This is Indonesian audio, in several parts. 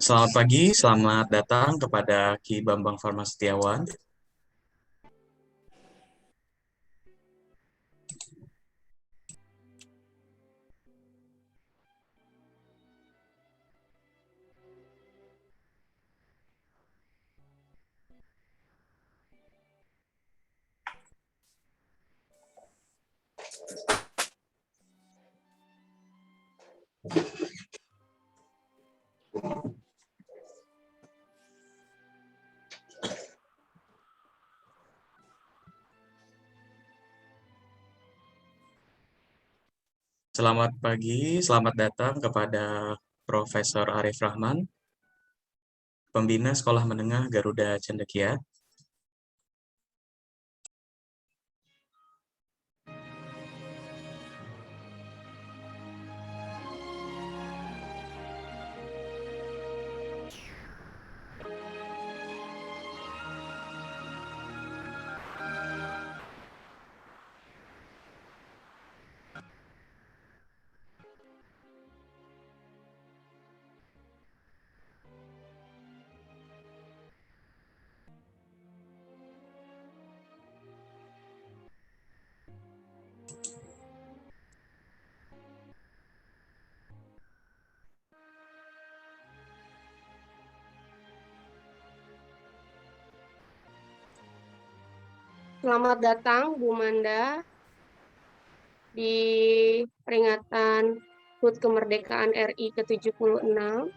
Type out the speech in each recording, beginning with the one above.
Selamat pagi, selamat datang kepada Ki Bambang Farmasetiawan. Selamat pagi, selamat datang kepada Profesor Arif Rahman, Pembina Sekolah Menengah Garuda Cendekia. Selamat datang Bu Manda di peringatan HUT Kemerdekaan RI ke-76.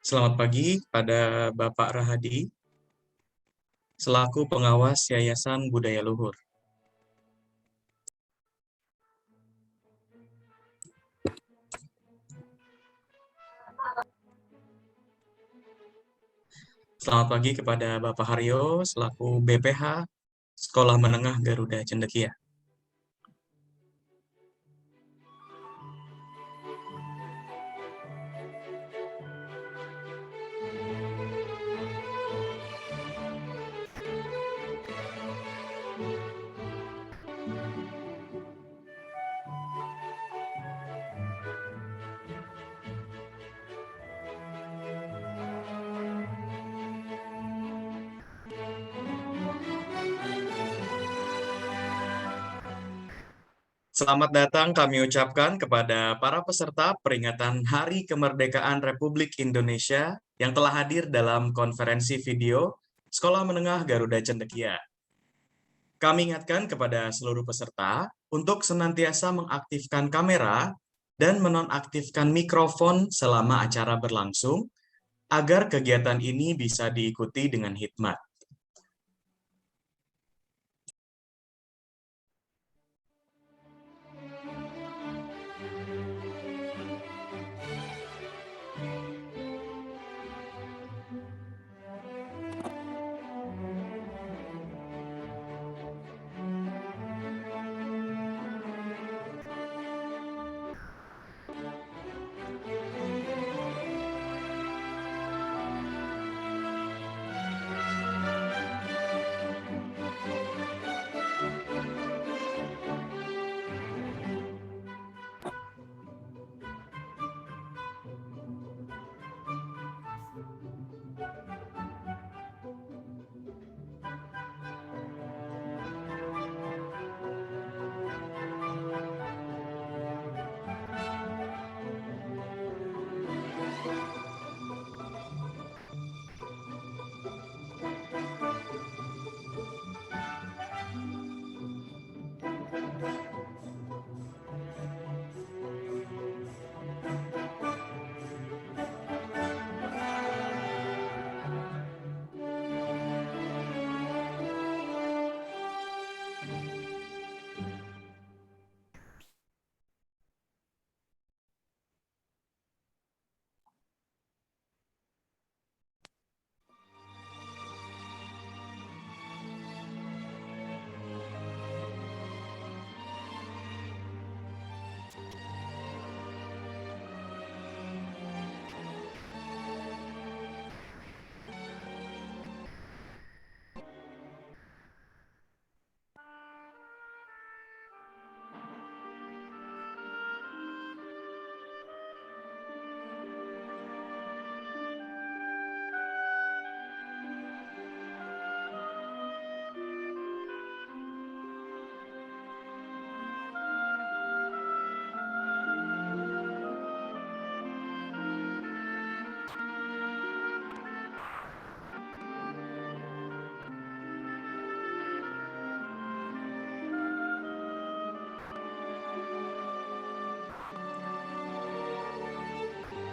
Selamat pagi pada Bapak Rahadi, selaku pengawas Yayasan Budaya Luhur. Selamat pagi kepada Bapak Haryo, selaku BPH Sekolah Menengah Garuda Cendekia. Selamat datang kami ucapkan kepada para peserta peringatan Hari Kemerdekaan Republik Indonesia yang telah hadir dalam konferensi video Sekolah Menengah Garuda Cendekia. Kami ingatkan kepada seluruh peserta untuk senantiasa mengaktifkan kamera dan menonaktifkan mikrofon selama acara berlangsung agar kegiatan ini bisa diikuti dengan hikmat.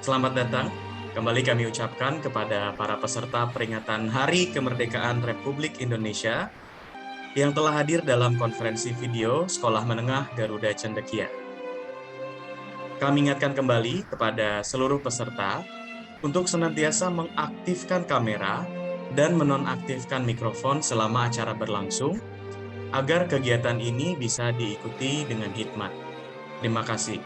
Selamat datang. Kembali kami ucapkan kepada para peserta peringatan Hari Kemerdekaan Republik Indonesia yang telah hadir dalam konferensi video Sekolah Menengah Garuda Cendekia. Kami ingatkan kembali kepada seluruh peserta untuk senantiasa mengaktifkan kamera dan menonaktifkan mikrofon selama acara berlangsung, agar kegiatan ini bisa diikuti dengan hikmat. Terima kasih.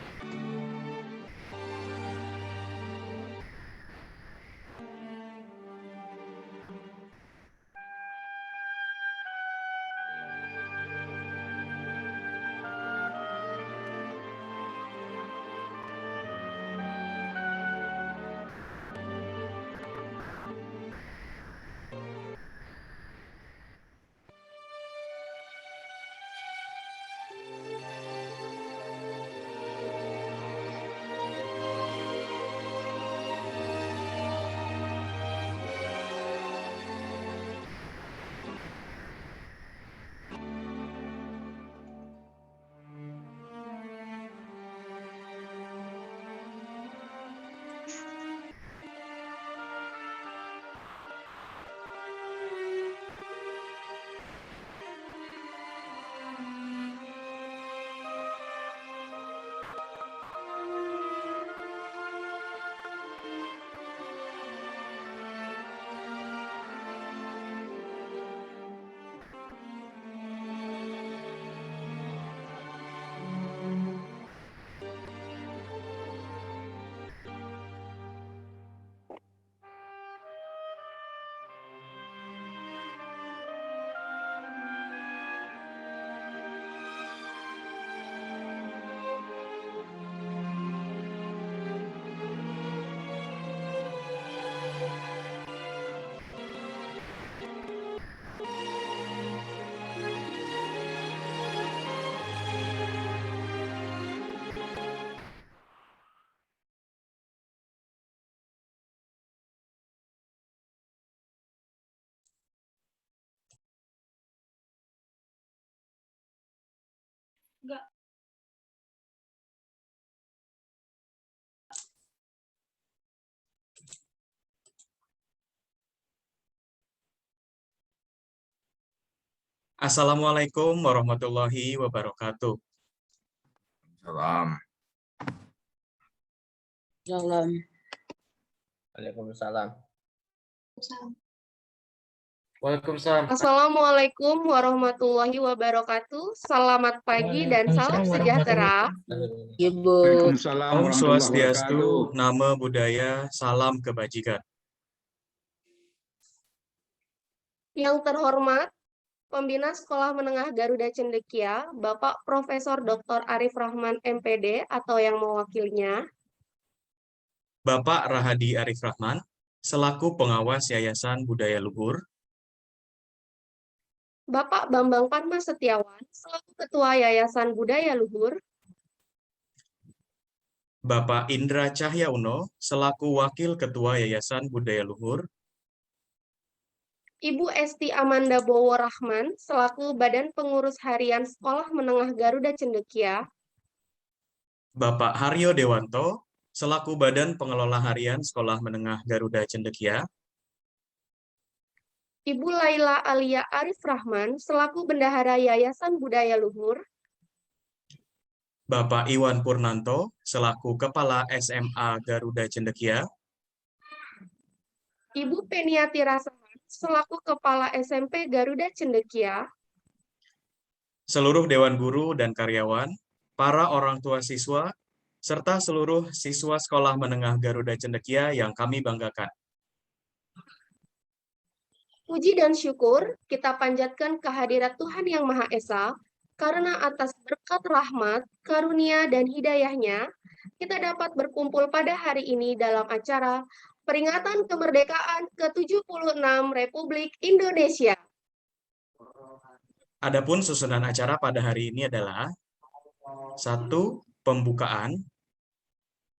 Assalamualaikum warahmatullahi wabarakatuh. Salam. Salam. Waalaikumsalam. Waalaikumsalam. Assalamualaikum warahmatullahi wabarakatuh. Selamat pagi dan salam sejahtera. Ibu. Waalaikumsalam Om warahmatullahi Swastiastu, wabarakatuh. Nama Budaya, Salam Kebajikan. Yang terhormat, Pembina Sekolah Menengah Garuda Cendekia, Bapak Profesor Dr. Arif Rahman MPD atau yang mewakilinya, Bapak Rahadi Arif Rahman, selaku pengawas Yayasan Budaya Luhur, Bapak Bambang Padma Setiawan, selaku Ketua Yayasan Budaya Luhur, Bapak Indra Cahya Uno, selaku Wakil Ketua Yayasan Budaya Luhur, Ibu Esti Amanda Bowo Rahman, selaku Badan Pengurus Harian Sekolah Menengah Garuda Cendekia, Bapak Haryo Dewanto, selaku Badan Pengelola Harian Sekolah Menengah Garuda Cendekia, Ibu Laila Alia Arif Rahman, selaku Bendahara Yayasan Budaya Luhur, Bapak Iwan Purnanto, selaku Kepala SMA Garuda Cendekia, Ibu Peniati Rasaman, selaku Kepala SMP Garuda Cendekia, seluruh Dewan Guru dan karyawan, para orang tua siswa, serta seluruh siswa Sekolah Menengah Garuda Cendekia yang kami banggakan. puji dan syukur kita panjatkan kehadirat Tuhan Yang Maha Esa, karena atas berkat rahmat, karunia, dan hidayahnya, kita dapat berkumpul pada hari ini dalam acara peringatan kemerdekaan ke-76 Republik Indonesia. Adapun susunan acara pada hari ini adalah 1. Pembukaan,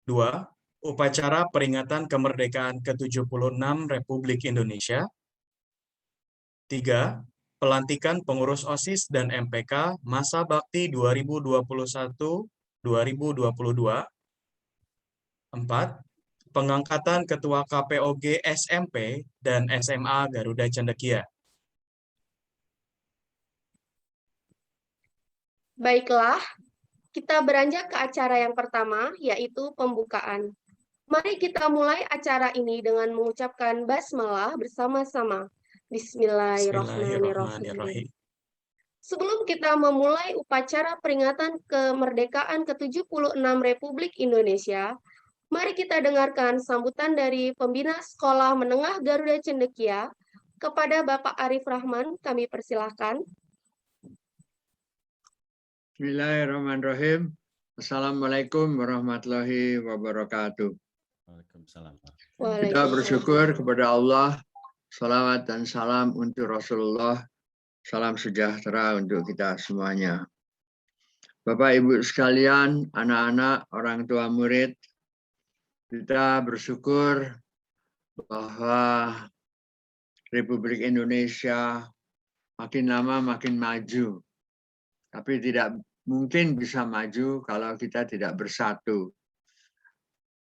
2. Upacara peringatan kemerdekaan ke-76 Republik Indonesia, 3. Pelantikan pengurus OSIS dan MPK masa bakti 2021-2022, 4. pengangkatan Ketua KPOG SMP dan SMA Garuda Cendekia. Baiklah, kita beranjak ke acara yang pertama, yaitu pembukaan. Mari kita mulai acara ini dengan mengucapkan basmalah bersama-sama. Bismillahirrahmanirrahim. Bismillahirrahmanirrahim. Sebelum kita memulai upacara peringatan kemerdekaan ke-76 Republik Indonesia, mari kita dengarkan sambutan dari Pembina Sekolah Menengah Garuda Cendekia kepada Bapak Arif Rahman. Kami persilahkan. Bismillahirrahmanirrahim. Assalamualaikum warahmatullahi wabarakatuh. Waalaikumsalam. Kita bersyukur kepada Allah. Salawat dan salam untuk Rasulullah. Salam sejahtera untuk kita semuanya. Bapak Ibu sekalian, anak-anak, orang tua murid, kita bersyukur bahwa Republik Indonesia makin lama makin maju. Tapi tidak mungkin bisa maju kalau kita tidak bersatu.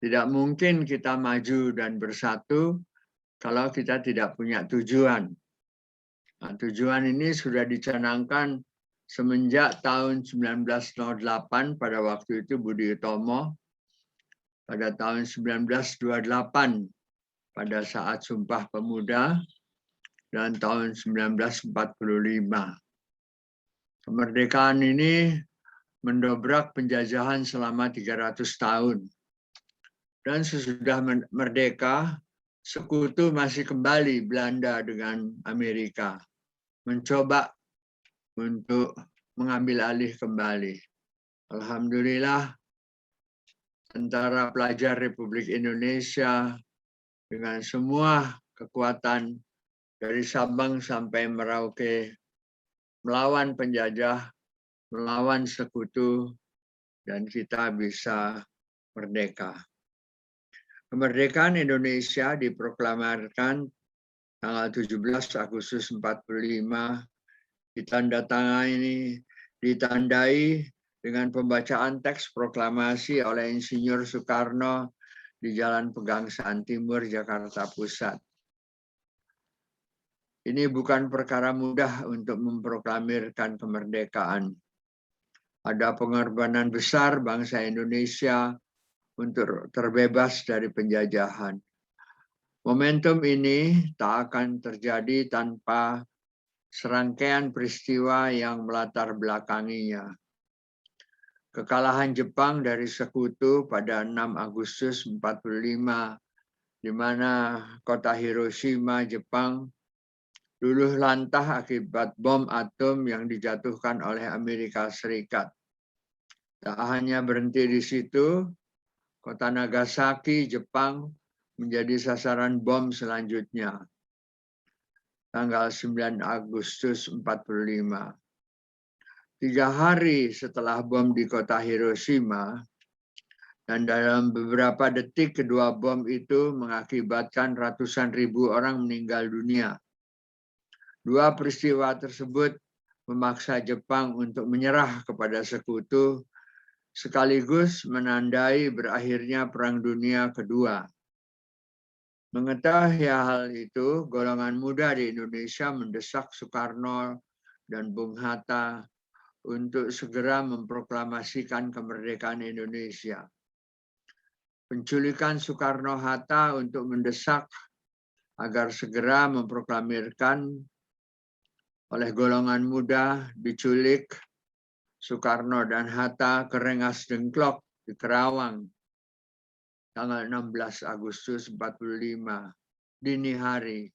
Tidak mungkin kita maju dan bersatu kalau kita tidak punya tujuan. Nah, tujuan ini sudah dicanangkan semenjak tahun 1908 pada waktu itu Budi Utomo, pada tahun 1928 pada saat Sumpah Pemuda, dan tahun 1945. Kemerdekaan ini mendobrak penjajahan selama 300 tahun. Dan sesudah merdeka, sekutu masih kembali Belanda dengan Amerika, mencoba untuk mengambil alih kembali. Alhamdulillah, tentara pelajar Republik Indonesia dengan semua kekuatan dari Sabang sampai Merauke melawan penjajah, melawan sekutu, dan kita bisa merdeka. Kemerdekaan Indonesia diproklamirkan tanggal 17 Agustus 45, ditandai dengan pembacaan teks proklamasi oleh Insinyur Soekarno di Jalan Pegangsaan Timur, Jakarta Pusat. Ini bukan perkara mudah untuk memproklamirkan kemerdekaan. Ada pengorbanan besar bangsa Indonesia untuk terbebas dari penjajahan. Momentum ini tak akan terjadi tanpa serangkaian peristiwa yang melatar belakanginya. Kekalahan Jepang dari sekutu pada 6 Agustus 45, di mana kota Hiroshima, Jepang, luluh lantah akibat bom atom yang dijatuhkan oleh Amerika Serikat. Tak hanya berhenti di situ, kota Nagasaki, Jepang, menjadi sasaran bom selanjutnya. Tanggal 9 Agustus 45. 3 hari setelah bom di kota Hiroshima, dan dalam beberapa detik kedua bom itu mengakibatkan ratusan ribu orang meninggal dunia. Dua peristiwa tersebut memaksa Jepang untuk menyerah kepada sekutu, sekaligus menandai berakhirnya Perang Dunia Kedua. Mengetahui hal itu, golongan muda di Indonesia mendesak Soekarno dan Bung Hatta untuk segera memproklamasikan kemerdekaan Indonesia. Penculikan Soekarno-Hatta untuk mendesak agar segera memproklamirkan oleh golongan muda diculik Soekarno dan Hatta ke Rengas Dengklok di Kerawang tanggal 16 Agustus 45 dini hari.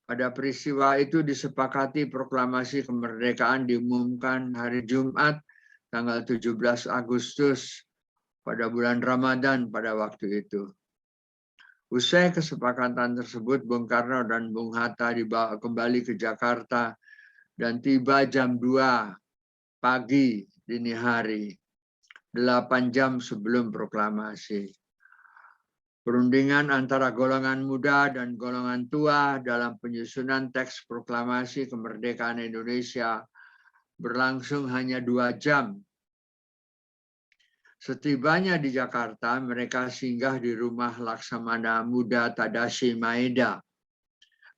Pada peristiwa itu disepakati proklamasi kemerdekaan diumumkan hari Jumat tanggal 17 Agustus pada bulan Ramadan pada waktu itu. Usai kesepakatan tersebut, Bung Karno dan Bung Hatta dibawa kembali ke Jakarta dan tiba jam 2 pagi dini hari, 8 jam sebelum proklamasi. Perundingan antara golongan muda dan golongan tua dalam penyusunan teks proklamasi kemerdekaan Indonesia berlangsung hanya 2 jam. Setibanya di Jakarta, mereka singgah di rumah Laksamana Muda Tadashi Maeda,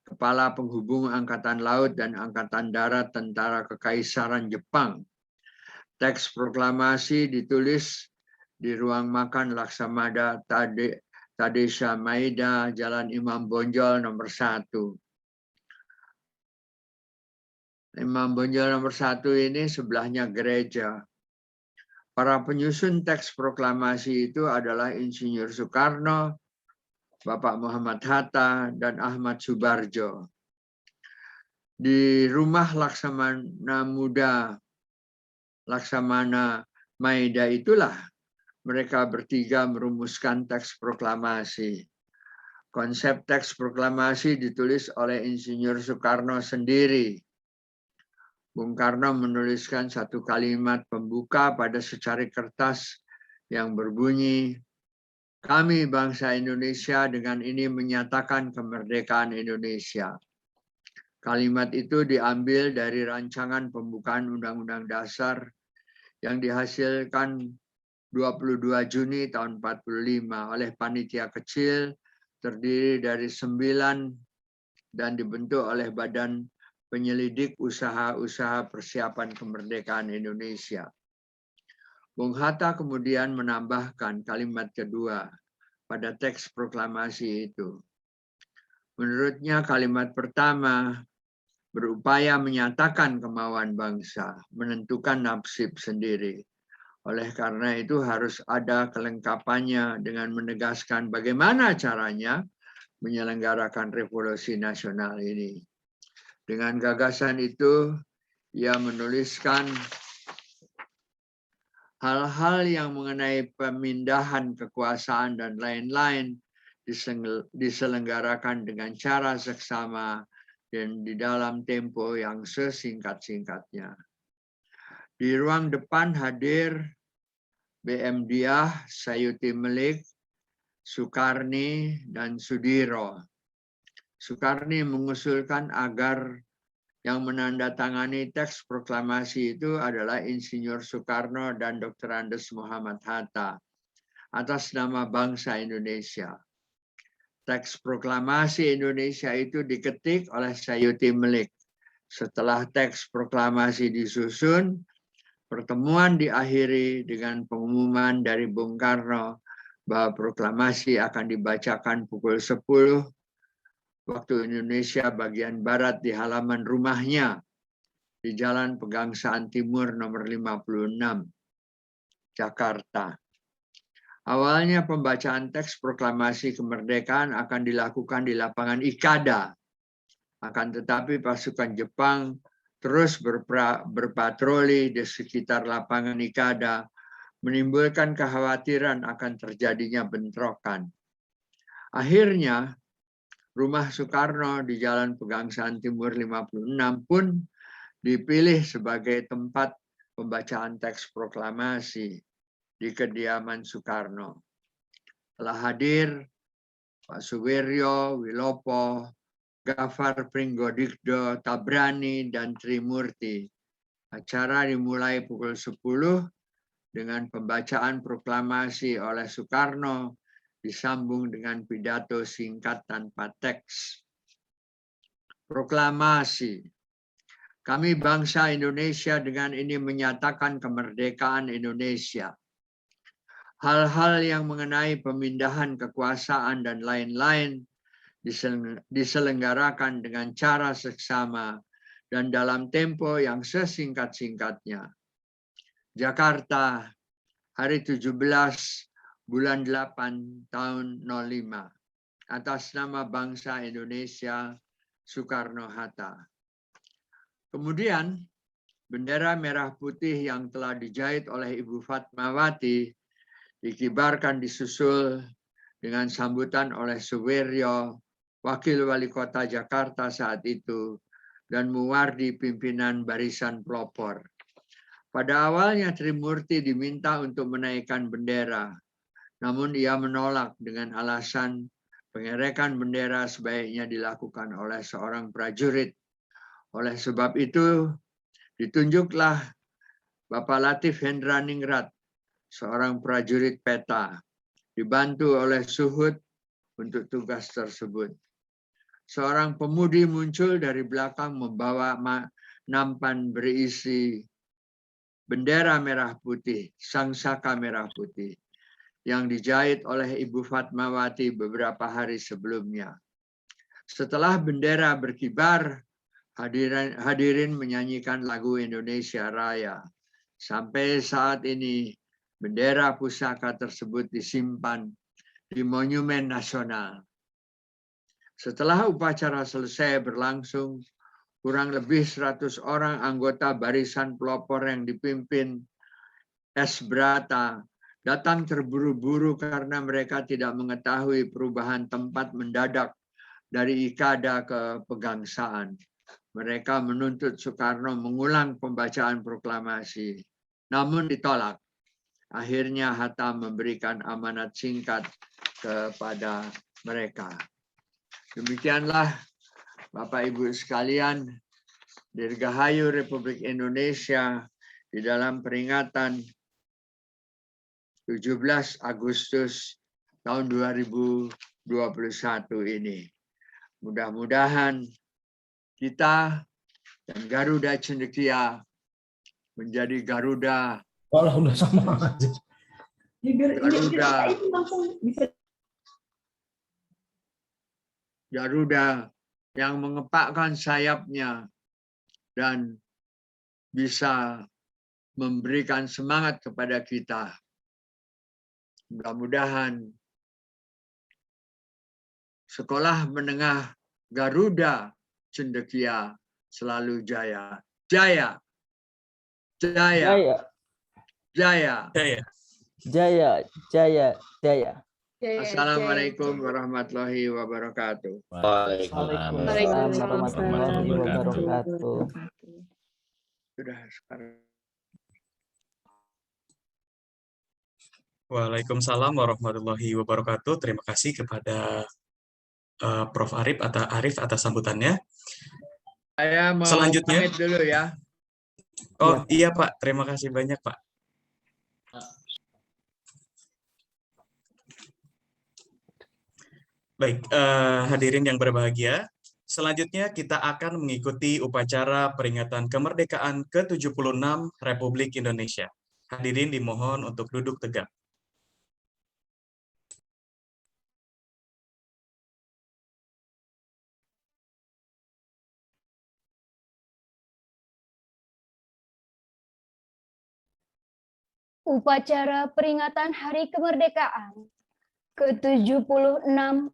Kepala Penghubung Angkatan Laut dan Angkatan Darat Tentara Kekaisaran Jepang. Teks proklamasi ditulis di ruang makan Laksamana Tadashi Maeda, Jalan Imam Bonjol nomor 1. Imam Bonjol nomor 1 ini sebelahnya gereja. Para penyusun teks proklamasi itu adalah Insinyur Soekarno, Bapak Muhammad Hatta, dan Ahmad Subarjo. Di rumah Laksamana Muda, Laksamana Maeda itulah mereka bertiga merumuskan teks proklamasi. Konsep teks proklamasi ditulis oleh Insinyur Soekarno sendiri. Bung Karno menuliskan satu kalimat pembuka pada secari kertas yang berbunyi, "Kami bangsa Indonesia dengan ini menyatakan kemerdekaan Indonesia." Kalimat itu diambil dari rancangan pembukaan Undang-Undang Dasar yang dihasilkan 22 Juni tahun 45 oleh panitia kecil terdiri dari 9 dan dibentuk oleh Badan Penyelidik Usaha-Usaha Persiapan Kemerdekaan Indonesia. Bung Hatta kemudian menambahkan kalimat kedua pada teks proklamasi itu. Menurutnya kalimat pertama berupaya menyatakan kemauan bangsa, menentukan nasib sendiri. Oleh karena itu harus ada kelengkapannya dengan menegaskan bagaimana caranya menyelenggarakan revolusi nasional ini. Dengan gagasan itu, ia menuliskan hal-hal yang mengenai pemindahan kekuasaan dan lain-lain diselenggarakan dengan cara seksama dan di dalam tempo yang sesingkat-singkatnya. Di ruang depan hadir BM Diah, Sayuti Melik, Sukarni, dan Sudiro. Sukarni mengusulkan agar yang menandatangani teks proklamasi itu adalah Insinyur Soekarno dan Dr. Andes Muhammad Hatta atas nama bangsa Indonesia. Teks proklamasi Indonesia itu diketik oleh Sayuti Melik. Setelah teks proklamasi disusun, pertemuan diakhiri dengan pengumuman dari Bung Karno bahwa proklamasi akan dibacakan pukul 10 waktu Indonesia bagian Barat di halaman rumahnya di Jalan Pegangsaan Timur nomor 56, Jakarta. Awalnya pembacaan teks proklamasi kemerdekaan akan dilakukan di lapangan Ikada. Akan tetapi pasukan Jepang terus berpatroli di sekitar lapangan Ikada, menimbulkan kekhawatiran akan terjadinya bentrokan. Akhirnya, rumah Soekarno di Jalan Pegangsaan Timur 56 pun dipilih sebagai tempat pembacaan teks proklamasi di kediaman Soekarno. Telah hadir Pak Suwiryo, Wilopo, Gafar Pringgodikdo, Tabrani, dan Trimurti. Acara dimulai pukul 10 dengan pembacaan proklamasi oleh Soekarno disambung dengan pidato singkat tanpa teks. Proklamasi. Kami bangsa Indonesia dengan ini menyatakan kemerdekaan Indonesia. Hal-hal yang mengenai pemindahan kekuasaan dan lain-lain diselenggarakan dengan cara seksama dan dalam tempo yang sesingkat-singkatnya. Jakarta, hari 17 bulan 8 tahun 05, atas nama bangsa Indonesia, Soekarno-Hatta. Kemudian, bendera merah putih yang telah dijahit oleh Ibu Fatmawati dikibarkan disusul dengan sambutan oleh Suwiryo, Wakil Wali Kota Jakarta saat itu, dan Muwardi pimpinan barisan pelopor. Pada awalnya Trimurti diminta untuk menaikkan bendera, namun ia menolak dengan alasan pengerekan bendera sebaiknya dilakukan oleh seorang prajurit. Oleh sebab itu, ditunjuklah Bapak Latif Hendraningrat seorang prajurit peta, dibantu oleh Suhud untuk tugas tersebut. Seorang pemudi muncul dari belakang membawa nampan berisi bendera merah putih, sangsaka merah putih, yang dijahit oleh Ibu Fatmawati beberapa hari sebelumnya. Setelah bendera berkibar, hadirin menyanyikan lagu Indonesia Raya. Sampai saat ini, bendera pusaka tersebut disimpan di Monumen Nasional. Setelah upacara selesai berlangsung, kurang lebih 100 orang anggota barisan pelopor yang dipimpin S. Brata datang terburu-buru karena mereka tidak mengetahui perubahan tempat mendadak dari Ikada ke Pegangsaan. Mereka menuntut Soekarno mengulang pembacaan proklamasi, namun ditolak. Akhirnya Hatta memberikan amanat singkat kepada mereka. Demikianlah Bapak Ibu sekalian, Dirgahayu Republik Indonesia di dalam peringatan 17 Agustus tahun 2021 ini. Mudah-mudahan kita dan Garuda Cendekia menjadi Garuda. Walah, udah sama aja. Garuda yang mengepakkan sayapnya dan bisa memberikan semangat kepada kita. Mudah-mudahan sekolah menengah Garuda Cendekia selalu jaya. Jaya. Jaya. Jaya. Jaya. Jaya. Jaya. Jaya. Assalamualaikum warahmatullahi wabarakatuh. Waalaikumsalam warahmatullahi wabarakatuh. Sudah sekarang. Waalaikumsalam warahmatullahi wabarakatuh. Terima kasih kepada Prof. Arif atas sambutannya. Saya mau Selanjutnya. pamit dulu ya. Oh iya Pak, terima kasih banyak Pak. Baik, hadirin yang berbahagia, selanjutnya kita akan mengikuti upacara peringatan kemerdekaan ke-76 Republik Indonesia. Hadirin dimohon untuk duduk tegak. Upacara peringatan Hari Kemerdekaan ke-76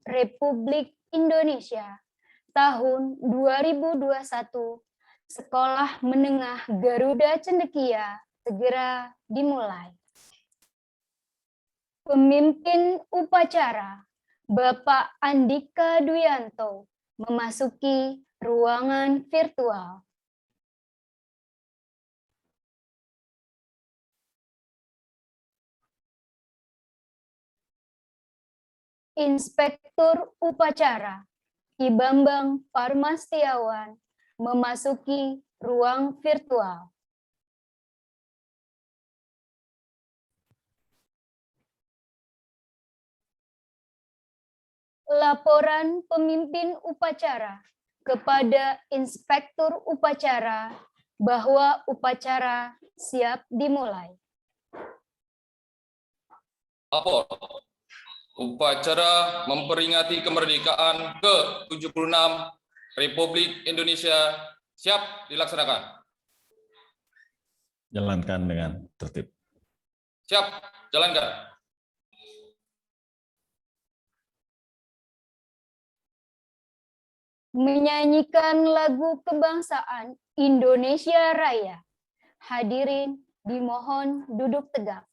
Republik Indonesia tahun 2021, Sekolah Menengah Garuda Cendekia segera dimulai. Pemimpin upacara, Bapak Andika Duyanto, memasuki ruangan virtual. Inspektur Upacara Ki Bambang Parmastiawan memasuki ruang virtual. Laporan pemimpin upacara kepada Inspektur Upacara bahwa upacara siap dimulai. Lapor. Upacara memperingati kemerdekaan ke-76 Republik Indonesia siap dilaksanakan. Jalankan dengan tertib. Siap, jalankan. Menyanyikan lagu kebangsaan Indonesia Raya. Hadirin dimohon duduk tegak.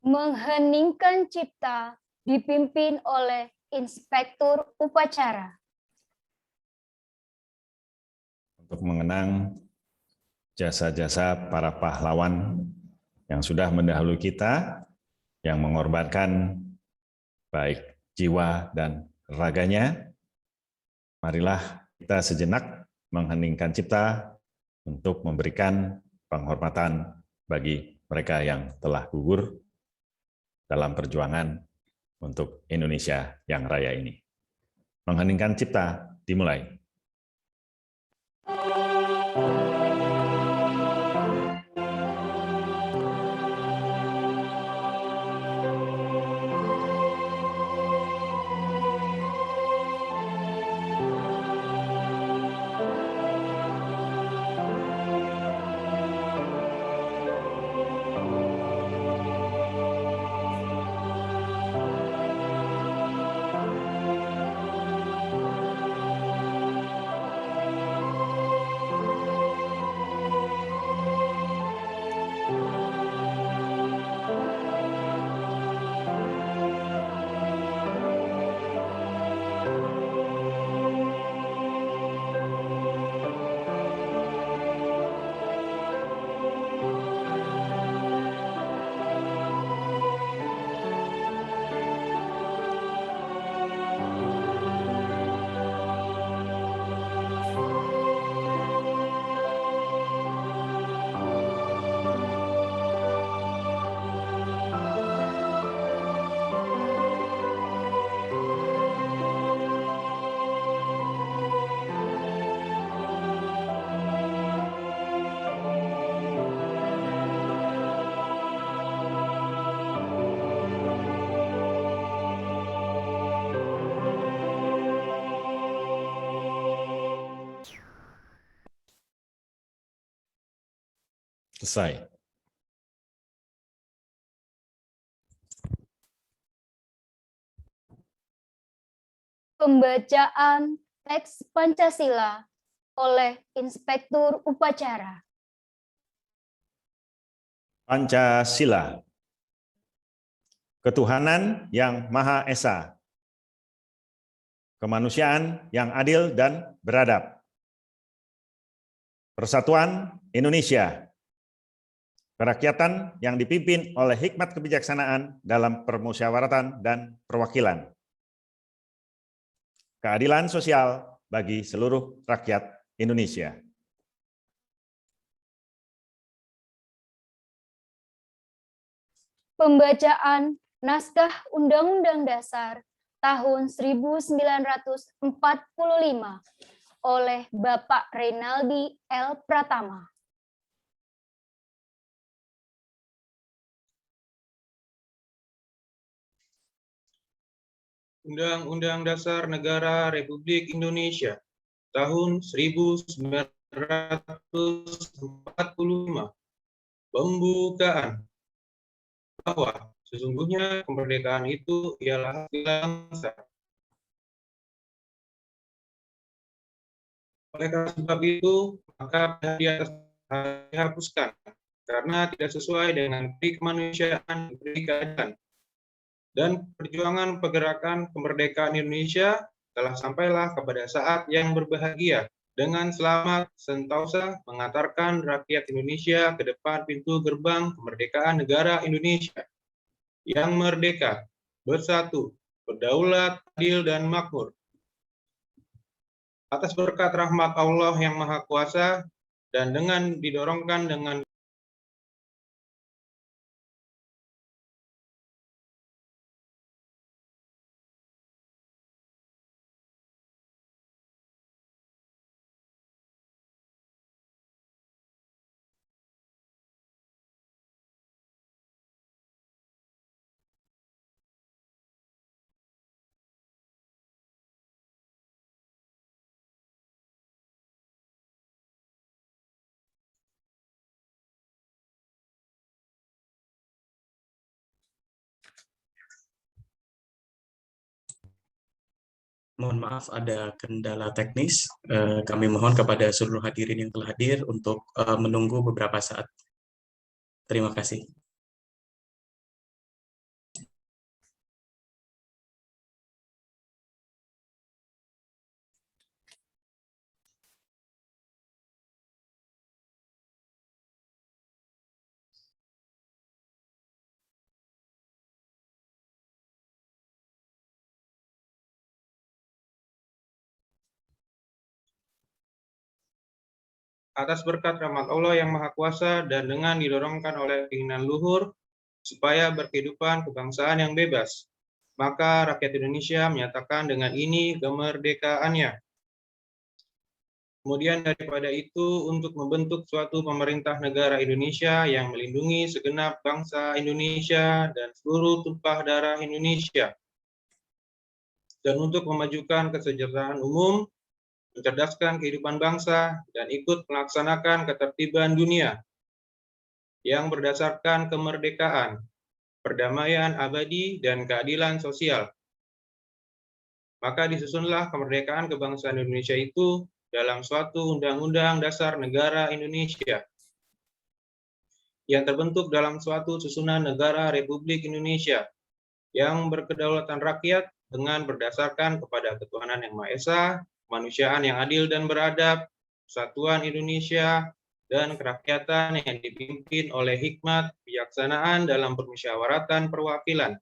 Mengheningkan cipta dipimpin oleh Inspektur Upacara. Untuk mengenang jasa-jasa para pahlawan yang sudah mendahului kita, yang mengorbankan baik jiwa dan raganya, marilah kita sejenak mengheningkan cipta untuk memberikan penghormatan bagi mereka yang telah gugur dalam perjuangan untuk Indonesia yang raya ini. Mengheningkan cipta dimulai. Selesai. Pembacaan teks Pancasila oleh Inspektur Upacara. Pancasila. Ketuhanan yang Maha Esa. Kemanusiaan yang adil dan beradab. Persatuan Indonesia. Kerakyatan yang dipimpin oleh hikmat kebijaksanaan dalam permusyawaratan dan perwakilan. Keadilan sosial bagi seluruh rakyat Indonesia. Pembacaan Naskah Undang-Undang Dasar tahun 1945 oleh Bapak Reynaldi L. Pratama. Undang-Undang Dasar Negara Republik Indonesia tahun 1945. Pembukaan. Bahwa sesungguhnya kemerdekaan itu ialah hak bangsa. Oleh karena sebab itu, maka di atas dihapuskan karena tidak sesuai dengan kemanusiaan dan keadilan. Dan perjuangan pergerakan kemerdekaan Indonesia telah sampailah kepada saat yang berbahagia dengan selamat sentosa mengantarkan rakyat Indonesia ke depan pintu gerbang kemerdekaan negara Indonesia yang merdeka, bersatu, berdaulat, adil, dan makmur. Atas berkat rahmat Allah yang Maha Kuasa dan dengan didorongkan dengan Mohon maaf ada kendala teknis. Kami mohon kepada seluruh hadirin yang telah hadir untuk menunggu beberapa saat. Terima kasih. atas berkat rahmat Allah yang Maha Kuasa dan dengan didorongkan oleh keinginan luhur supaya berkehidupan kebangsaan yang bebas, maka rakyat Indonesia menyatakan dengan ini kemerdekaannya. Kemudian daripada itu, untuk membentuk suatu pemerintah negara Indonesia yang melindungi segenap bangsa Indonesia dan seluruh tumpah darah Indonesia, dan untuk memajukan kesejahteraan umum, mencerdaskan kehidupan bangsa, dan ikut melaksanakan ketertiban dunia yang berdasarkan kemerdekaan, perdamaian abadi, dan keadilan sosial. Maka disusunlah kemerdekaan kebangsaan Indonesia itu dalam suatu Undang-Undang Dasar Negara Indonesia yang terbentuk dalam suatu susunan negara Republik Indonesia yang berkedaulatan rakyat dengan berdasarkan kepada ketuhanan yang Maha Esa, kemanusiaan yang adil dan beradab, persatuan Indonesia, dan kerakyatan yang dipimpin oleh hikmat, kebijaksanaan dalam permusyawaratan perwakilan,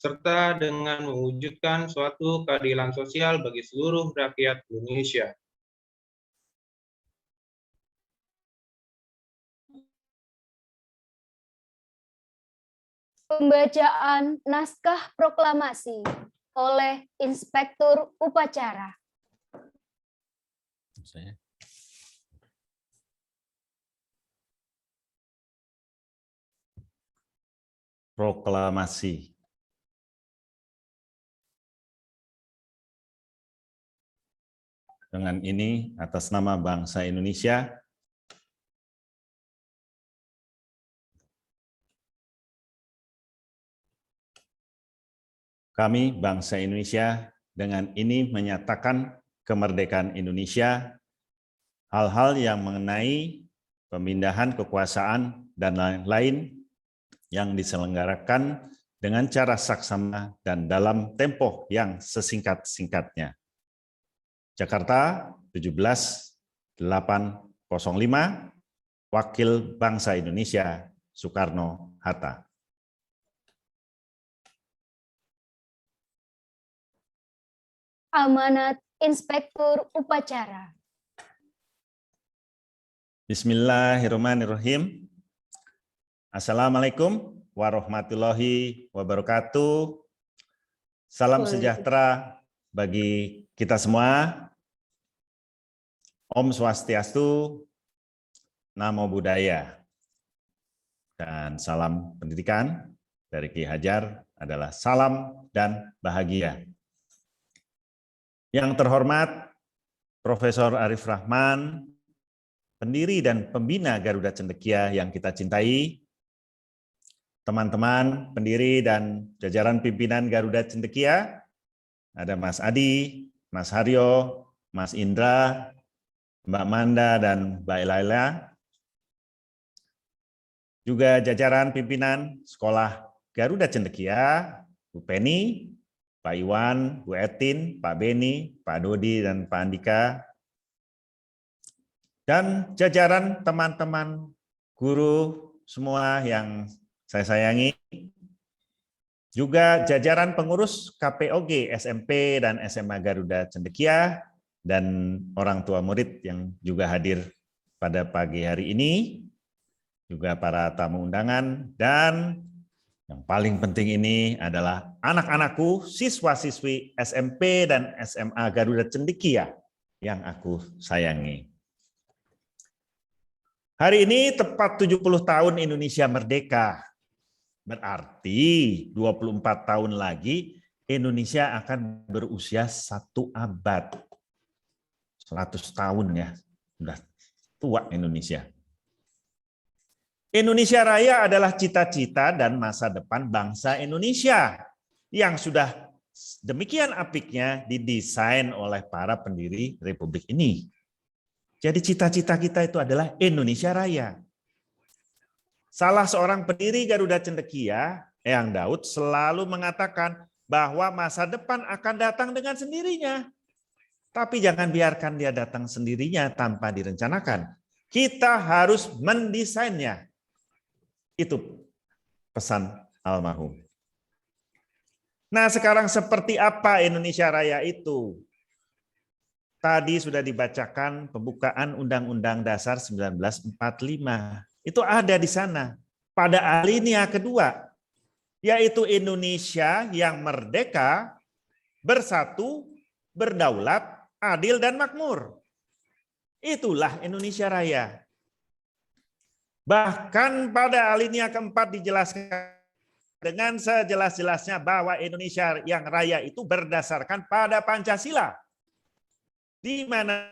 serta dengan mewujudkan suatu keadilan sosial bagi seluruh rakyat Indonesia. Pembacaan naskah proklamasi oleh Inspektur Upacara. Proklamasi. Dengan ini, atas nama bangsa Indonesia, kami bangsa Indonesia dengan ini menyatakan kemerdekaan Indonesia, hal-hal yang mengenai pemindahan kekuasaan dan lain-lain yang diselenggarakan dengan cara saksama dan dalam tempo yang sesingkat-singkatnya. Jakarta, 17.805, Wakil Bangsa Indonesia, Soekarno-Hatta. Amanat Inspektur Upacara. Bismillahirrahmanirrahim. Assalamualaikum warahmatullahi wabarakatuh. Salam sejahtera bagi kita semua. Om Swastiastu, Namo Buddhaya. Dan salam pendidikan dari Ki Hajar adalah salam dan bahagia. Yang terhormat Profesor Arif Rahman, pendiri dan pembina Garuda Cendekia yang kita cintai, teman-teman pendiri dan jajaran pimpinan Garuda Cendekia, ada Mas Adi, Mas Haryo, Mas Indra, Mbak Manda, dan Mbak Elaila. Juga jajaran pimpinan Sekolah Garuda Cendekia, Bu Penny, Pak Iwan, Bu Etin, Pak Beni, Pak Dodi, dan Pak Andika. Dan jajaran teman-teman guru semua yang saya sayangi. Juga jajaran pengurus KPOG SMP dan SMA Garuda Cendekia, dan orang tua murid yang juga hadir pada pagi hari ini, juga para tamu undangan, dan yang paling penting ini adalah anak-anakku, siswa-siswi SMP dan SMA Garuda Cendekia yang aku sayangi. Hari ini tepat 70 tahun Indonesia merdeka. Berarti 24 tahun lagi Indonesia akan berusia 1 abad. 100 tahun ya, sudah tua Indonesia. Indonesia Raya adalah cita-cita dan masa depan bangsa Indonesia yang sudah demikian apiknya didesain oleh para pendiri Republik ini. Jadi cita-cita kita itu adalah Indonesia Raya. Salah seorang pendiri Garuda Cendekia, Eyang Daud, selalu mengatakan bahwa masa depan akan datang dengan sendirinya. Tapi jangan biarkan dia datang sendirinya tanpa direncanakan. Kita harus mendesainnya. Itu pesan almarhum. Nah, sekarang seperti apa Indonesia Raya itu? tadi sudah dibacakan pembukaan Undang-Undang Dasar 1945. Itu ada di sana. Pada alinea kedua, yaitu Indonesia yang merdeka, bersatu, berdaulat, adil, dan makmur. Itulah Indonesia Raya. Bahkan pada alinea keempat dijelaskan dengan sejelas-jelasnya bahwa Indonesia yang raya itu berdasarkan pada Pancasila. Di mana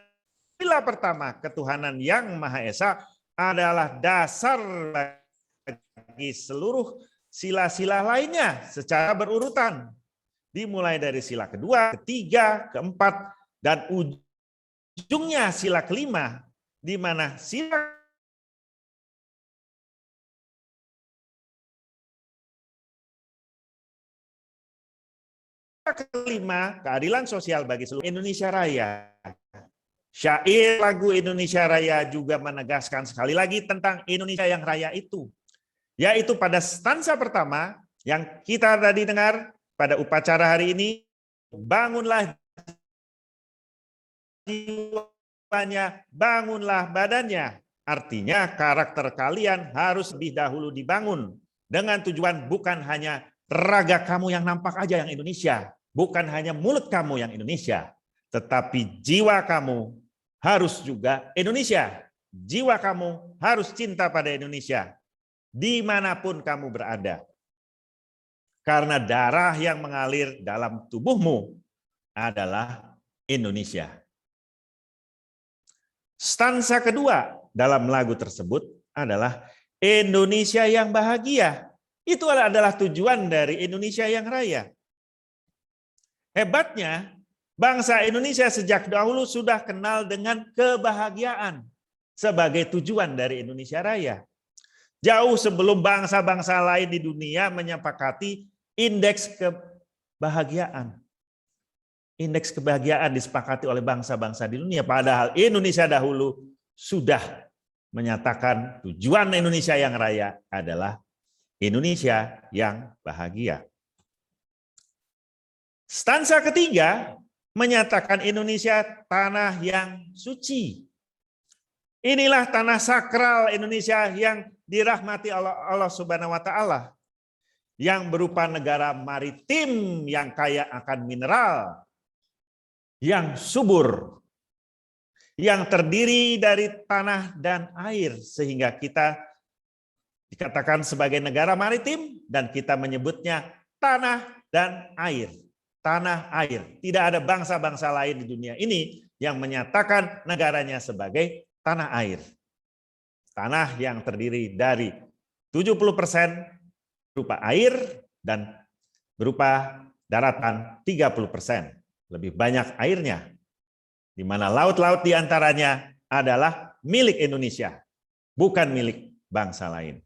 sila pertama ketuhanan yang Maha Esa adalah dasar bagi seluruh sila-sila lainnya secara berurutan. Dimulai dari sila kedua, ketiga, keempat, dan ujungnya sila kelima, di mana sila kelima, keadilan sosial bagi seluruh Indonesia Raya. Syair lagu Indonesia Raya juga menegaskan sekali lagi tentang Indonesia yang raya itu. Yaitu pada stansa pertama yang kita tadi dengar pada upacara hari ini, bangunlah jiwanya, bangunlah badannya. Artinya karakter kalian harus lebih dahulu dibangun. Dengan tujuan bukan hanya raga kamu yang nampak aja yang Indonesia, bukan hanya mulut kamu yang Indonesia, tetapi jiwa kamu harus juga Indonesia. Jiwa kamu harus cinta pada Indonesia, dimanapun kamu berada. Karena darah yang mengalir dalam tubuhmu adalah Indonesia. Stansa kedua dalam lagu tersebut adalah Indonesia yang bahagia. Itu adalah tujuan dari Indonesia yang raya. Hebatnya, bangsa Indonesia sejak dahulu sudah kenal dengan kebahagiaan sebagai tujuan dari Indonesia Raya. Jauh sebelum bangsa-bangsa lain di dunia menyepakati indeks kebahagiaan. Indeks kebahagiaan disepakati oleh bangsa-bangsa di dunia. Padahal Indonesia dahulu sudah menyatakan tujuan Indonesia yang raya adalah Indonesia yang bahagia. Stansa ketiga menyatakan Indonesia tanah yang suci. Inilah tanah sakral Indonesia yang dirahmati Allah Subhanahu wa Ta'ala, yang berupa negara maritim yang kaya akan mineral, yang subur, yang terdiri dari tanah dan air, sehingga kita dikatakan sebagai negara maritim dan kita menyebutnya tanah dan air. Tanah air. Tidak ada bangsa-bangsa lain di dunia ini yang menyatakan negaranya sebagai tanah air. Tanah yang terdiri dari 70% berupa air dan berupa daratan 30%. Lebih banyak airnya. Di mana laut-laut diantaranya adalah milik Indonesia, bukan milik bangsa lain.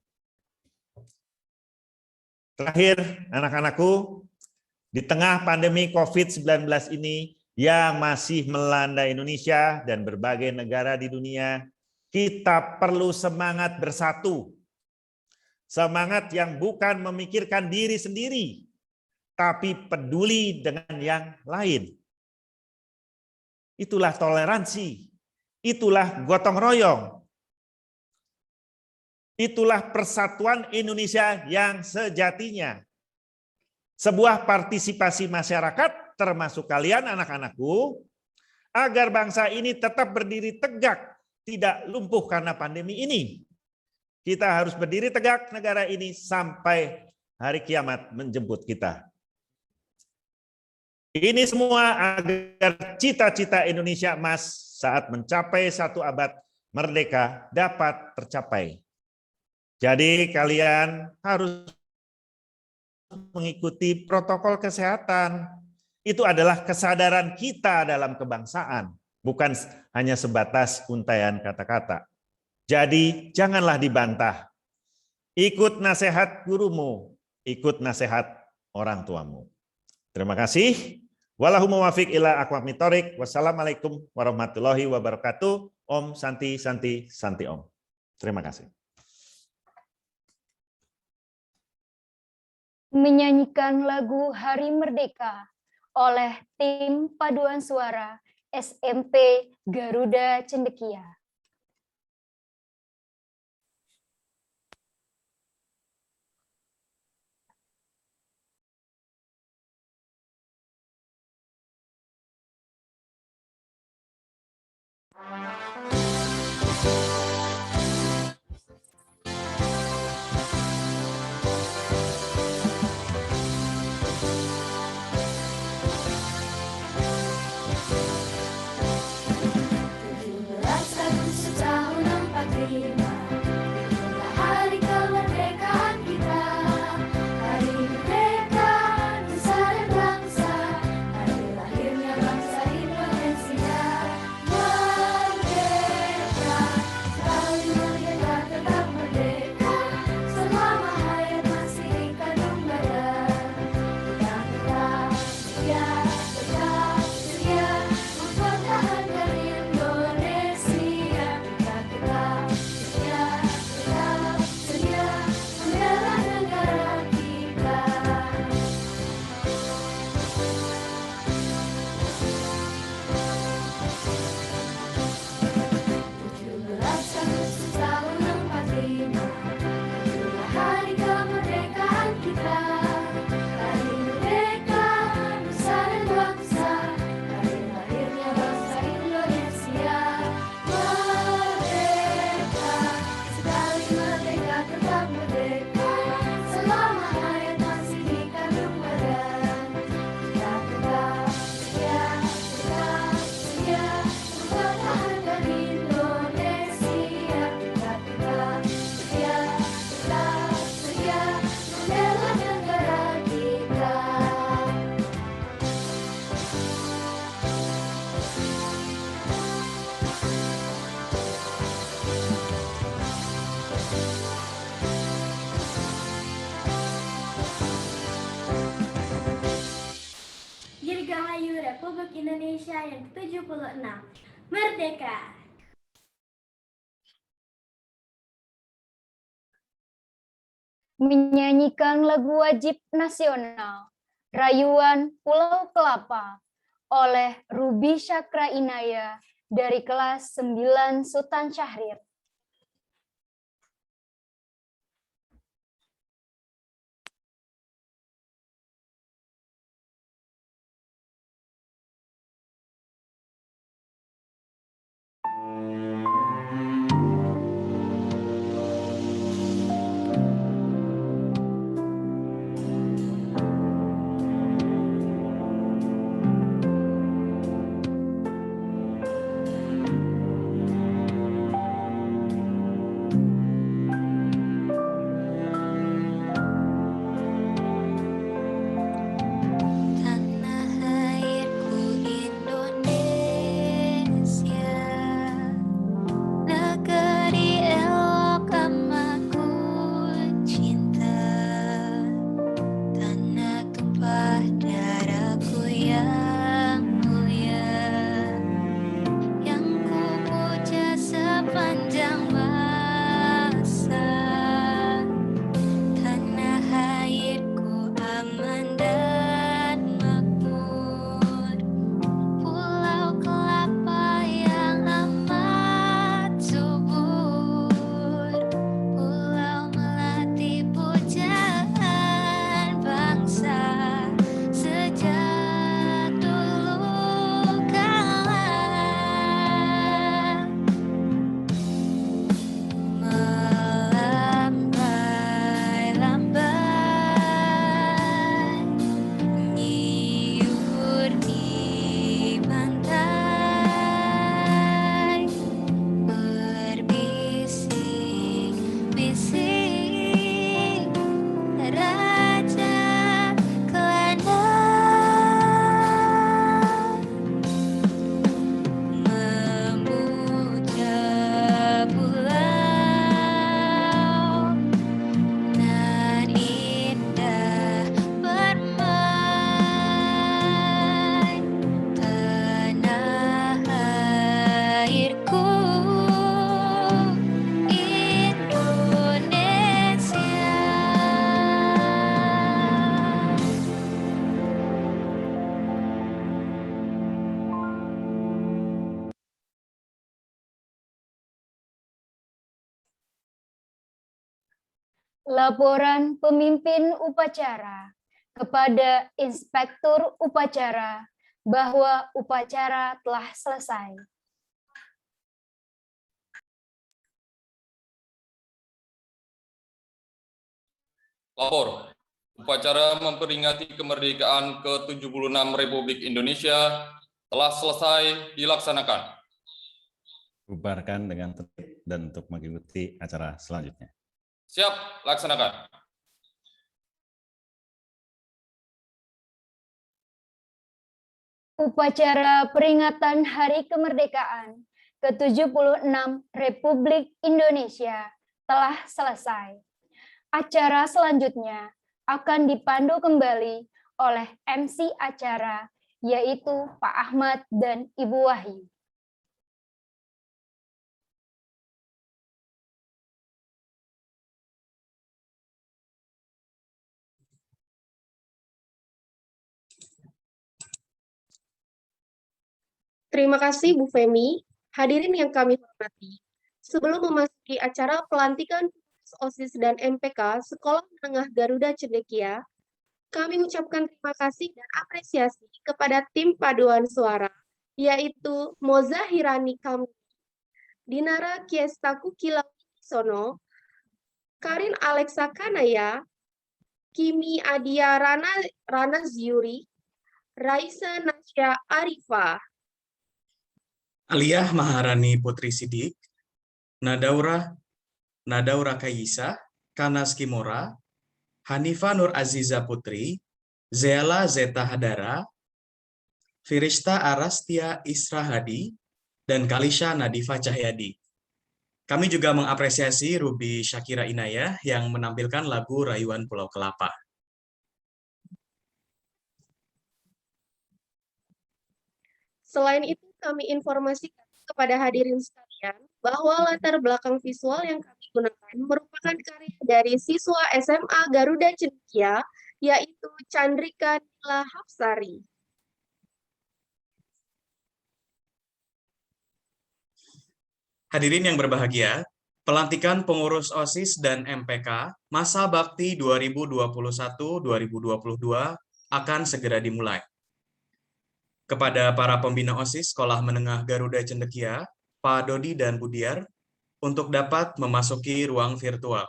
Terakhir, anak-anakku, di tengah pandemi COVID-19 ini yang masih melanda Indonesia dan berbagai negara di dunia, kita perlu semangat bersatu. Semangat yang bukan memikirkan diri sendiri, tapi peduli dengan yang lain. Itulah toleransi, itulah gotong royong. Itulah persatuan Indonesia yang sejatinya. Sebuah partisipasi masyarakat, termasuk kalian anak-anakku, agar bangsa ini tetap berdiri tegak, tidak lumpuh karena pandemi ini. Kita harus berdiri tegak negara ini sampai hari kiamat menjemput kita. Ini semua agar cita-cita Indonesia emas saat mencapai 1 abad merdeka dapat tercapai. Jadi kalian harus mengikuti protokol kesehatan. Itu adalah kesadaran kita dalam kebangsaan, bukan hanya sebatas untaian kata-kata. Jadi janganlah dibantah. Ikut nasihat gurumu, ikut nasihat orang tuamu. Terima kasih. Wallahu muwaffiq ila aqwamit thoriq. Wassalamualaikum warahmatullahi wabarakatuh. Om Santi Santi Santi Om. Terima kasih. Menyanyikan lagu Hari Merdeka oleh tim paduan suara SMP Garuda Cendekia. Hari kemerdekaan kita, hari merdeka nusa dan bangsa, hari lahirnya bangsa Indonesia. Merdeka, sekali merdeka tetap merdeka, selama hayat masih di kandung badan. Kita tetap setia, mempertahankan Indonesia. Kita tetap setia, membela negara kita. 17 Agustus tahun 45, itulah hari kemerdekaan kita. Hari merdeka nusa dan bangsa, hari lahirnya bangsa Indonesia. Merdeka, sekali merdeka tetap merdeka, selama hayat masih di kandung badan. Kita tetap setia, mempertahankan Indonesia. Kita tetap setia, membela negara kita. Dirgahayu Republik Indonesia yang ke-76. Merdeka! Menyanyikan lagu wajib nasional Rayuan Pulau Kelapa oleh Ruby Syakra Inaya dari kelas 9 Sultan Syahrir. Laporan pemimpin upacara kepada inspektur upacara bahwa upacara telah selesai. Lapor. Upacara memperingati kemerdekaan ke-76 Republik Indonesia telah selesai dilaksanakan. Bubarkan dengan tertib dan untuk mengikuti acara selanjutnya. Siap, laksanakan. Upacara peringatan Hari Kemerdekaan ke-76 Republik Indonesia telah selesai. Acara selanjutnya akan dipandu kembali oleh MC acara, yaitu Pak Ahmad dan Ibu Wahyu. Terima kasih Bu Femi. Hadirin yang kami hormati, sebelum memasuki acara pelantikan OSIS dan MPK Sekolah Menengah Garuda Cendekia, kami ucapkan terima kasih dan apresiasi kepada tim paduan suara, yaitu Moza Hirani Kamni, Dinara Kiestaku Kilawisono, Karin Alexa Kanaya, Kimi Adia Rana Zyuri, Raisa Nasya Arifah, Aliyah Maharani Putri Sidik, Nadaura Kayisa, Kanas Kimora, Hanifa Nur Aziza Putri, Zeala Zeta Hadara, Firishta Arastia Israhadi, dan Kalisha Nadifa Cahyadi. Kami juga mengapresiasi Ruby Syakira Inayah yang menampilkan lagu Rayuan Pulau Kelapa. Selain itu, kami informasikan kepada hadirin sekalian bahwa latar belakang visual yang kami gunakan merupakan karya dari siswa SMA Garuda Cendekia, yaitu Chandrika Nila Hapsari. Hadirin yang berbahagia, pelantikan pengurus OSIS dan MPK masa bakti 2021-2022 akan segera dimulai. Kepada para pembina OSIS Sekolah Menengah Garuda Cendekia, Pak Dodi dan Budiar, untuk dapat memasuki ruang virtual.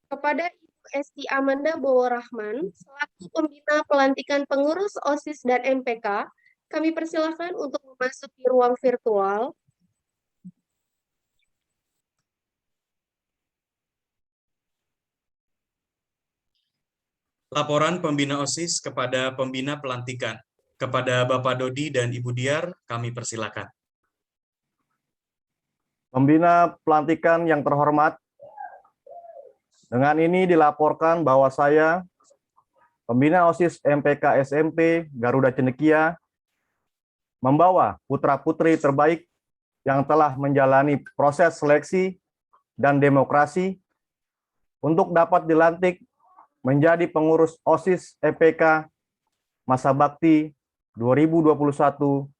Kepada Ibu Esti Amanda Bowo-Rahman, selaku pembina pelantikan pengurus OSIS dan MPK, kami persilahkan untuk memasuki ruang virtual. Laporan pembina OSIS kepada pembina pelantikan. Kepada Bapak Dodi dan Ibu Diar, kami persilakan. Pembina pelantikan yang terhormat, dengan ini dilaporkan bahwa saya, pembina OSIS MPK SMP Garuda Cendekia, membawa putra-putri terbaik yang telah menjalani proses seleksi dan demokrasi untuk dapat dilantik menjadi pengurus OSIS MPK masa bakti 2021-2022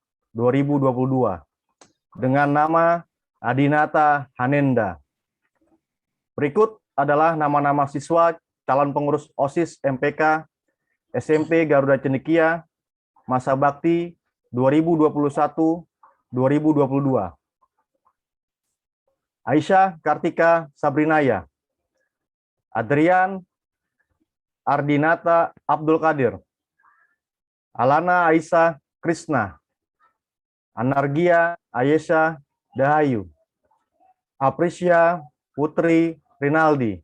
dengan nama Adinata Hanenda. Berikut adalah nama-nama siswa calon pengurus OSIS MPK SMP Garuda Cendekia masa bakti 2021-2022. Aisyah Kartika Sabrinaya, Adrian Ardinata Abdul Qadir, Alana Aisyah Krishna, Anargia Ayesha Dahayu, Apricia Putri Rinaldi,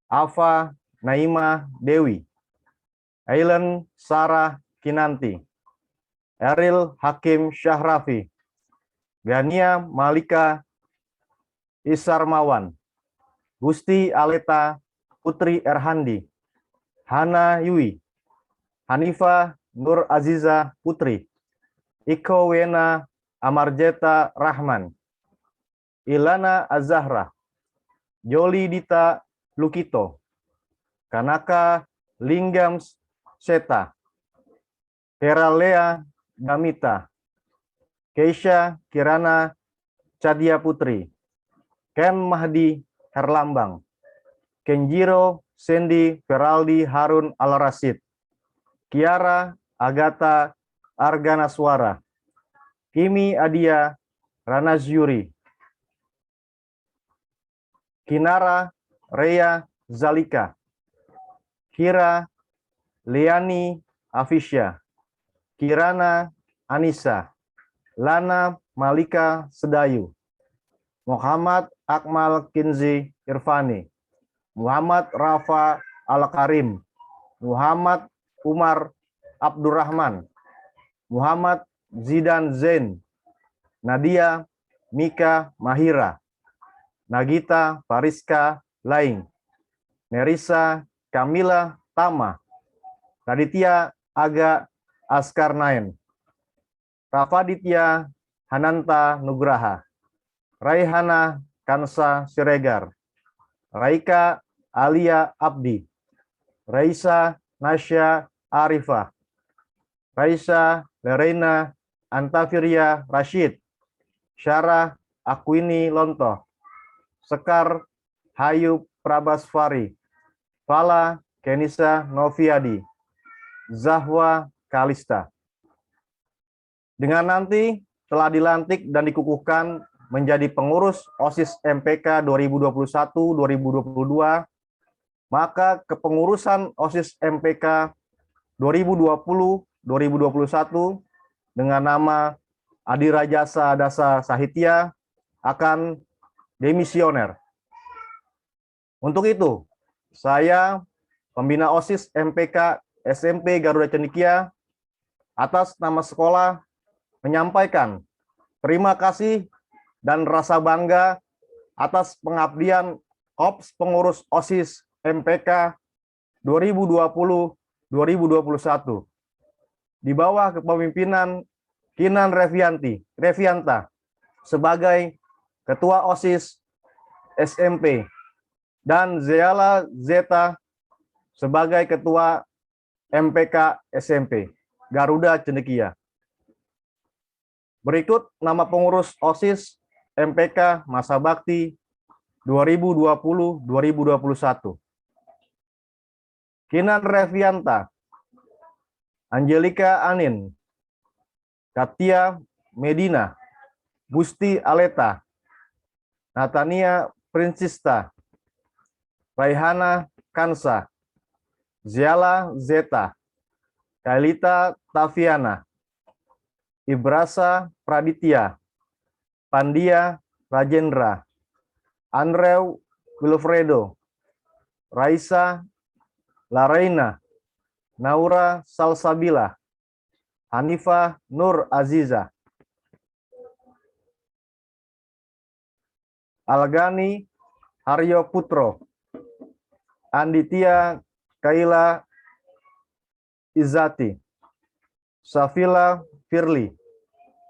Ava Naima Dewi, Ailen Sarah Kinanti, Eril Hakim Syahrafi, Gania Malika Isarmawan, Gusti Aleta Putri Erhandi, Hana Yui, Hanifa Nur Aziza Putri, Iko Wena Amarjeta Rahman, Ilana Azahra, Joli Dita Lukito, Kanaka Linggam Seta, Keralea Damita, Keisha Kirana Cadia Putri, Ken Mahdi Herlambang, Kenjiro Sendi Feraldi Harun Al-Rasid, Kiara Agatha Arganaswara, Kimi Adia Ranazyuri, Kinara Rea Zalika, Kira Leani Afisya, Kirana Anissa, Lana Malika Sedayu, Muhammad Akmal Kinzi Irfani, Muhammad Rafa Al-Karim, Muhammad Umar Abdurrahman, Muhammad Zidan Zain, Nadia Mika Mahira, Nagita Fariska Laing, Nerisa Kamila Tama, Raditya Aga Askarnain, Rafaditya Hananta Nugraha, Raihana Kansa Siregar, Raika Alia Abdi, Raisa Nasya Arifah, Raisa Lerena Antafiria Rashid, Syarah Akwini Lontoh, Sekar Hayu Prabasfari, Fala Kenisa Noviadi, Zahwa Kalista. Dengan nanti telah dilantik dan dikukuhkan menjadi pengurus OSIS MPK 2021-2022, maka kepengurusan OSIS MPK 2020-2021 dengan nama Adi Rajasa Dasa Sahitya akan demisioner. Untuk itu, saya, pembina OSIS MPK SMP Garuda Cendekia, atas nama sekolah menyampaikan terima kasih dan rasa bangga atas pengabdian Korps Pengurus OSIS MPK 2020-2021 di bawah kepemimpinan Kinan Revianta sebagai Ketua OSIS SMP dan Zeala Zeta sebagai Ketua MPK SMP Garuda Cendekia. Berikut nama pengurus OSIS MPK Masa Bakti 2020-2021. Kinan Revianta, Angelika Anin, Katia Medina, Gusti Aleta, Natania Prinsista, Raihana Kansa, Ziala Zeta, Kailita Taviana, Ibrasa Praditya, Pandia Rajendra, Andrew Wilfredo, Raisa Laraina, Naura Salsabila, Hanifah Nur Aziza, Algani Haryo Putro, Anditya Kaila Izzati, Safila Firly,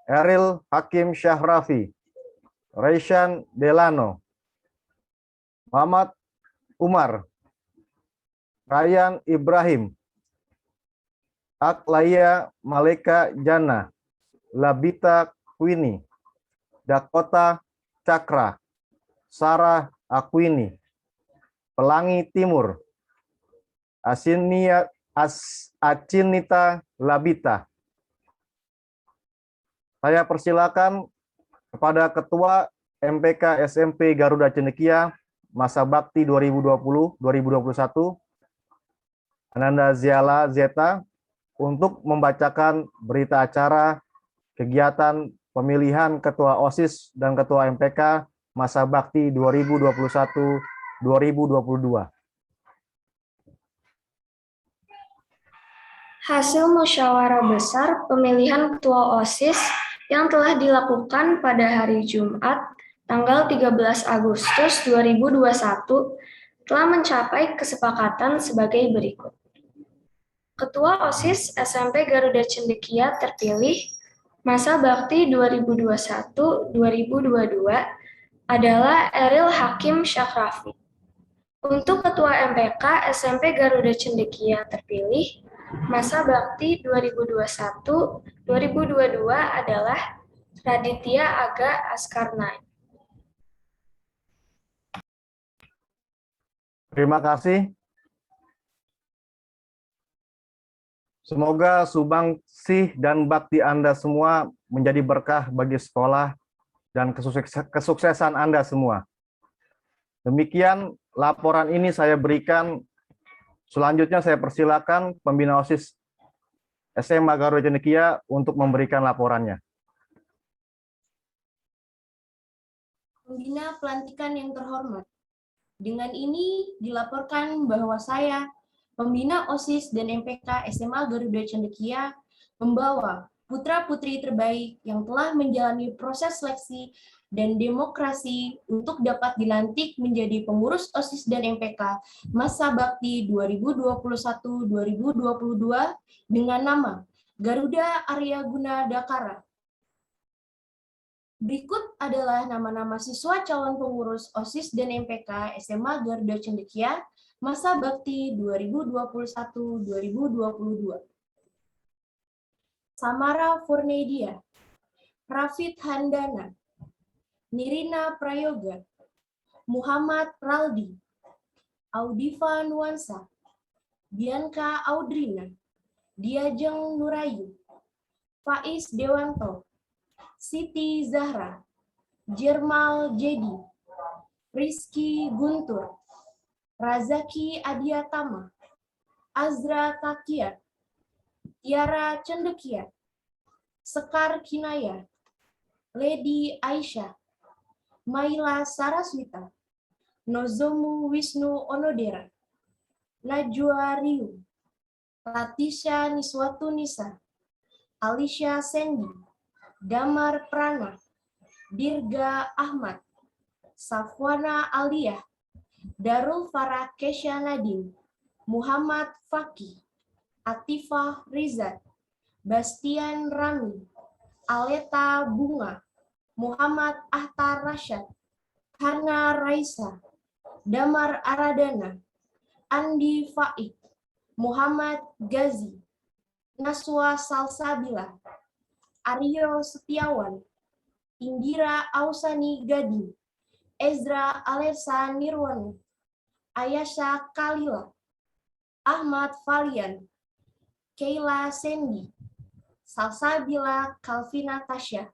Eril Hakim Syahrafi, Reishan Delano, Muhammad Umar, Ryan Ibrahim, Aklaya Maleka Jana, Labita Quini, Dakota Cakra, Sarah Akwini, Pelangi Timur, Acinita Labita. Saya persilakan kepada Ketua MPK SMP Garuda Cendekia Masa Bakti 2020-2021, Ananda Ziala Zeta, untuk membacakan berita acara kegiatan pemilihan Ketua OSIS dan Ketua MPK Masa Bakti 2021-2022. Hasil musyawarah besar pemilihan Ketua OSIS yang telah dilakukan pada hari Jumat, tanggal 13 Agustus 2021, telah mencapai kesepakatan sebagai berikut. Ketua OSIS SMP Garuda Cendekia terpilih, masa bakti 2021-2022, adalah Eril Hakim Syakrafi. Untuk Ketua MPK SMP Garuda Cendekia terpilih, masa bakti 2021-2022 adalah Raditya Aga Askarna. Terima kasih. Semoga sumbangsi dan bakti Anda semua menjadi berkah bagi sekolah dan kesuksesan Anda semua. Demikian laporan ini saya berikan. Selanjutnya saya persilakan pembina OSIS SMA Garuda Cendekia untuk memberikan laporannya. Pembina pelantikan yang terhormat, dengan ini dilaporkan bahwa saya, pembina OSIS dan MPK SMA Garuda Cendekia, membawa putra-putri terbaik yang telah menjalani proses seleksi dan demokrasi untuk dapat dilantik menjadi pengurus OSIS dan MPK masa bakti 2021-2022 dengan nama Garuda Arya Guna Dakara. Berikut adalah nama-nama siswa calon pengurus OSIS dan MPK SMA Garuda Cendekia masa bakti 2021-2022. Samara Furnedia, Rafid Handana, Nirina Prayoga, Muhammad Raldi, Audifa Nuansa, Bianca Audrina, Diajeng Nurayu, Faiz Dewanto, Siti Zahra, Jermal Jedi, Rizky Guntur, Razaki Adiatama, Azra Takia, Tiara Cendekia, Sekar Kinaya, Lady Aisyah, Maila Saraswita, Nozomu Wisnu Onodera, Najwa Riu, Latisha Niswatu Nisa, Alicia Sendi, Damar Prana, Dirga Ahmad, Safwana Aliyah, Darul Farah Kesha Nadim, Muhammad Fakih, Atifah Rizat, Bastian Rami, Aleta Bunga, Muhammad Ahtar Rashad, Hana Raisa, Damar Aradana, Andi Faik, Muhammad Gazi, Naswa Salsabila, Aryo Setiawan, Indira Ausani Gading, Ezra Alersa Nirwani, Ayasha Kalila, Ahmad Falian, Keila Sendi, Salsabila Kalvina Tasya,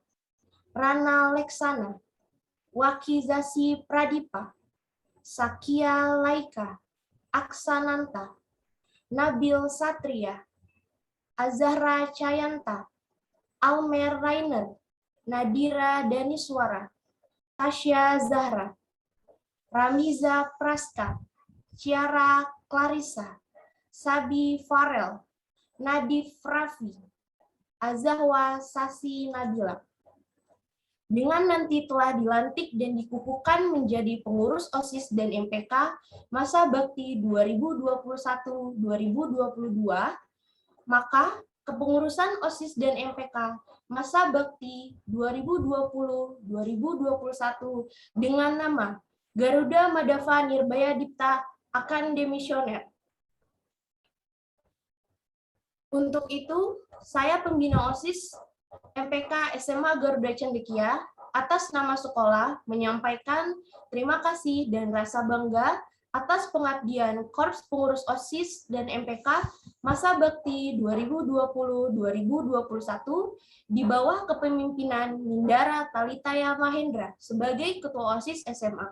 Rana Leksana, Wakizasi Pradipa, Sakia Laika, Aksananta, Nabil Satria, Azahra Cayanta, Almer Rainer, Nadira Daniswara, Tasya Zahra, Ramiza Praska, Ciara Clarissa, Sabi Farel, Nadif Raffi, Azahwa Sasi Nabila. Dengan nanti telah dilantik dan dikukuhkan menjadi pengurus OSIS dan MPK masa bakti 2021-2022, maka kepengurusan OSIS dan MPK masa bakti 2020-2021 dengan nama Garuda Madava Nirbaya Dipta akan demisioner. Untuk itu, saya pembina OSIS MPK SMA Garuda Cendekia atas nama sekolah menyampaikan terima kasih dan rasa bangga atas pengabdian Korps Pengurus OSIS dan MPK masa bakti 2020-2021 di bawah kepemimpinan Nindara Talitaya Mahendra sebagai Ketua OSIS SMA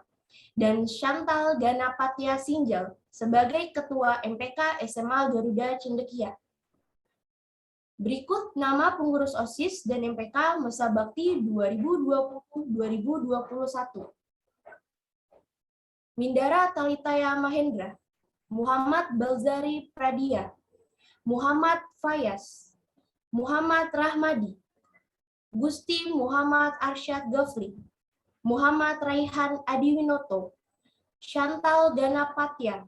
dan Chantal Ganapatya Sinjal sebagai Ketua MPK SMA Garuda Cendekia. Berikut nama pengurus OSIS dan MPK masa bakti 2020-2021. Mindara Talitaya Mahendra, Muhammad Balzari Pradia, Muhammad Fayas, Muhammad Rahmadi, Gusti Muhammad Arsyad Gafri, Muhammad Raihan Adiwinoto, Chantal Ganapatya,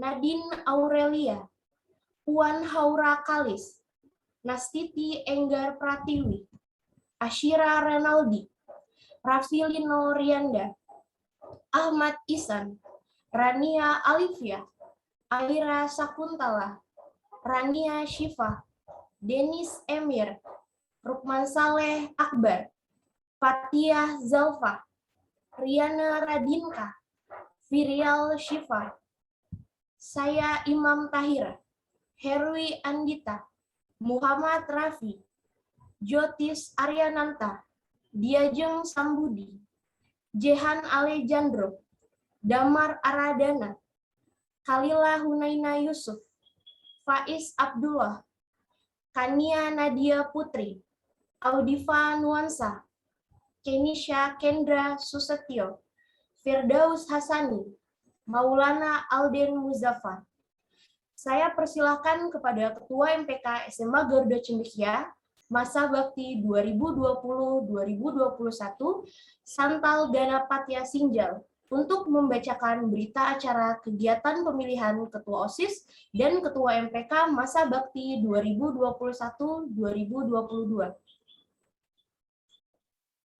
Nadine Aurelia, Puan Haura Kalis, Nastiti Enggar Pratiwi, Ashira Renaldi, Rafilino Rianda, Ahmad Ihsan, Rania Alivia, Aira Sakuntala, Rania Syifa, Denis Emir, Rukman Saleh Akbar, Fatia Zalfa, Riana Radinka, Virial Syifa, saya Imam Tahir, Herwi Andita, Muhammad Rafi, Jotis Aryananta, Diajeng Sambudi, Jehan Alejandro, Damar Aradana, Khalila Hunaina Yusuf, Faiz Abdullah, Kania Nadia Putri, Audifa Nuansa, Kenisha Kendra Susetio, Firdaus Hasani, Maulana Alden Muzaffar. Saya persilahkan kepada Ketua MPK SMA Garuda Cendekia masa bakti 2020-2021 Santal Ganapatya Sinjal untuk membacakan berita acara kegiatan pemilihan Ketua OSIS dan Ketua MPK masa bakti 2021-2022.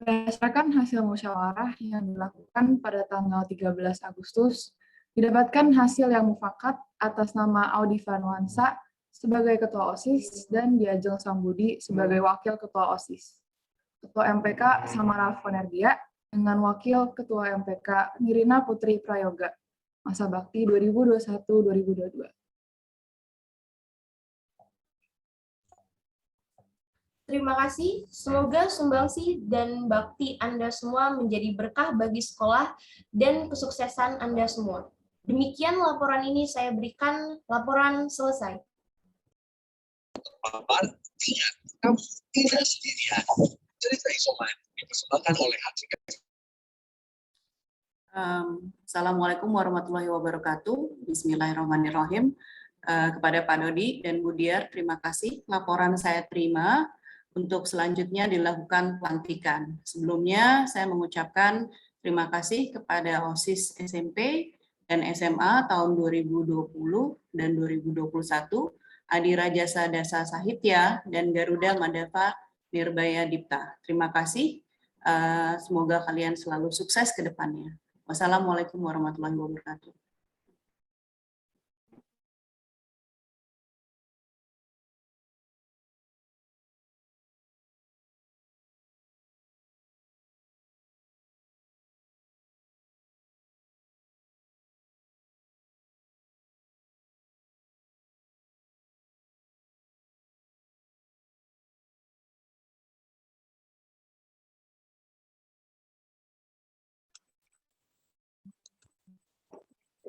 Berdasarkan hasil musyawarah yang dilakukan pada tanggal 13 Agustus, didapatkan hasil yang mufakat atas nama Audifa Nuansa sebagai Ketua OSIS dan Diajeng Sambudi sebagai Wakil Ketua OSIS. Ketua MPK Samara Fonergia dengan Wakil Ketua MPK Nirina Putri Prayoga, masa bakti 2021-2022. Terima kasih. Semoga sumbangsi dan bakti Anda semua menjadi berkah bagi sekolah dan kesuksesan Anda semua. Demikian laporan ini saya berikan, laporan selesai. Kamu tidak sendirian. Cerita isoman dipersembahkan oleh Hansika. Assalamualaikum warahmatullahi wabarakatuh. Bismillahirrahmanirrahim. Kepada Pak Dodi dan Bu Diar, terima kasih. Laporan saya terima. Untuk selanjutnya dilakukan pelantikan. Sebelumnya saya mengucapkan terima kasih kepada OSIS SMP dan SMA tahun 2020 dan 2021, Adira Jasa Dasa Sahitya, dan Garuda Madava Nirbaya Dipta. Terima kasih. Semoga kalian selalu sukses ke depannya. Wassalamualaikum warahmatullahi wabarakatuh.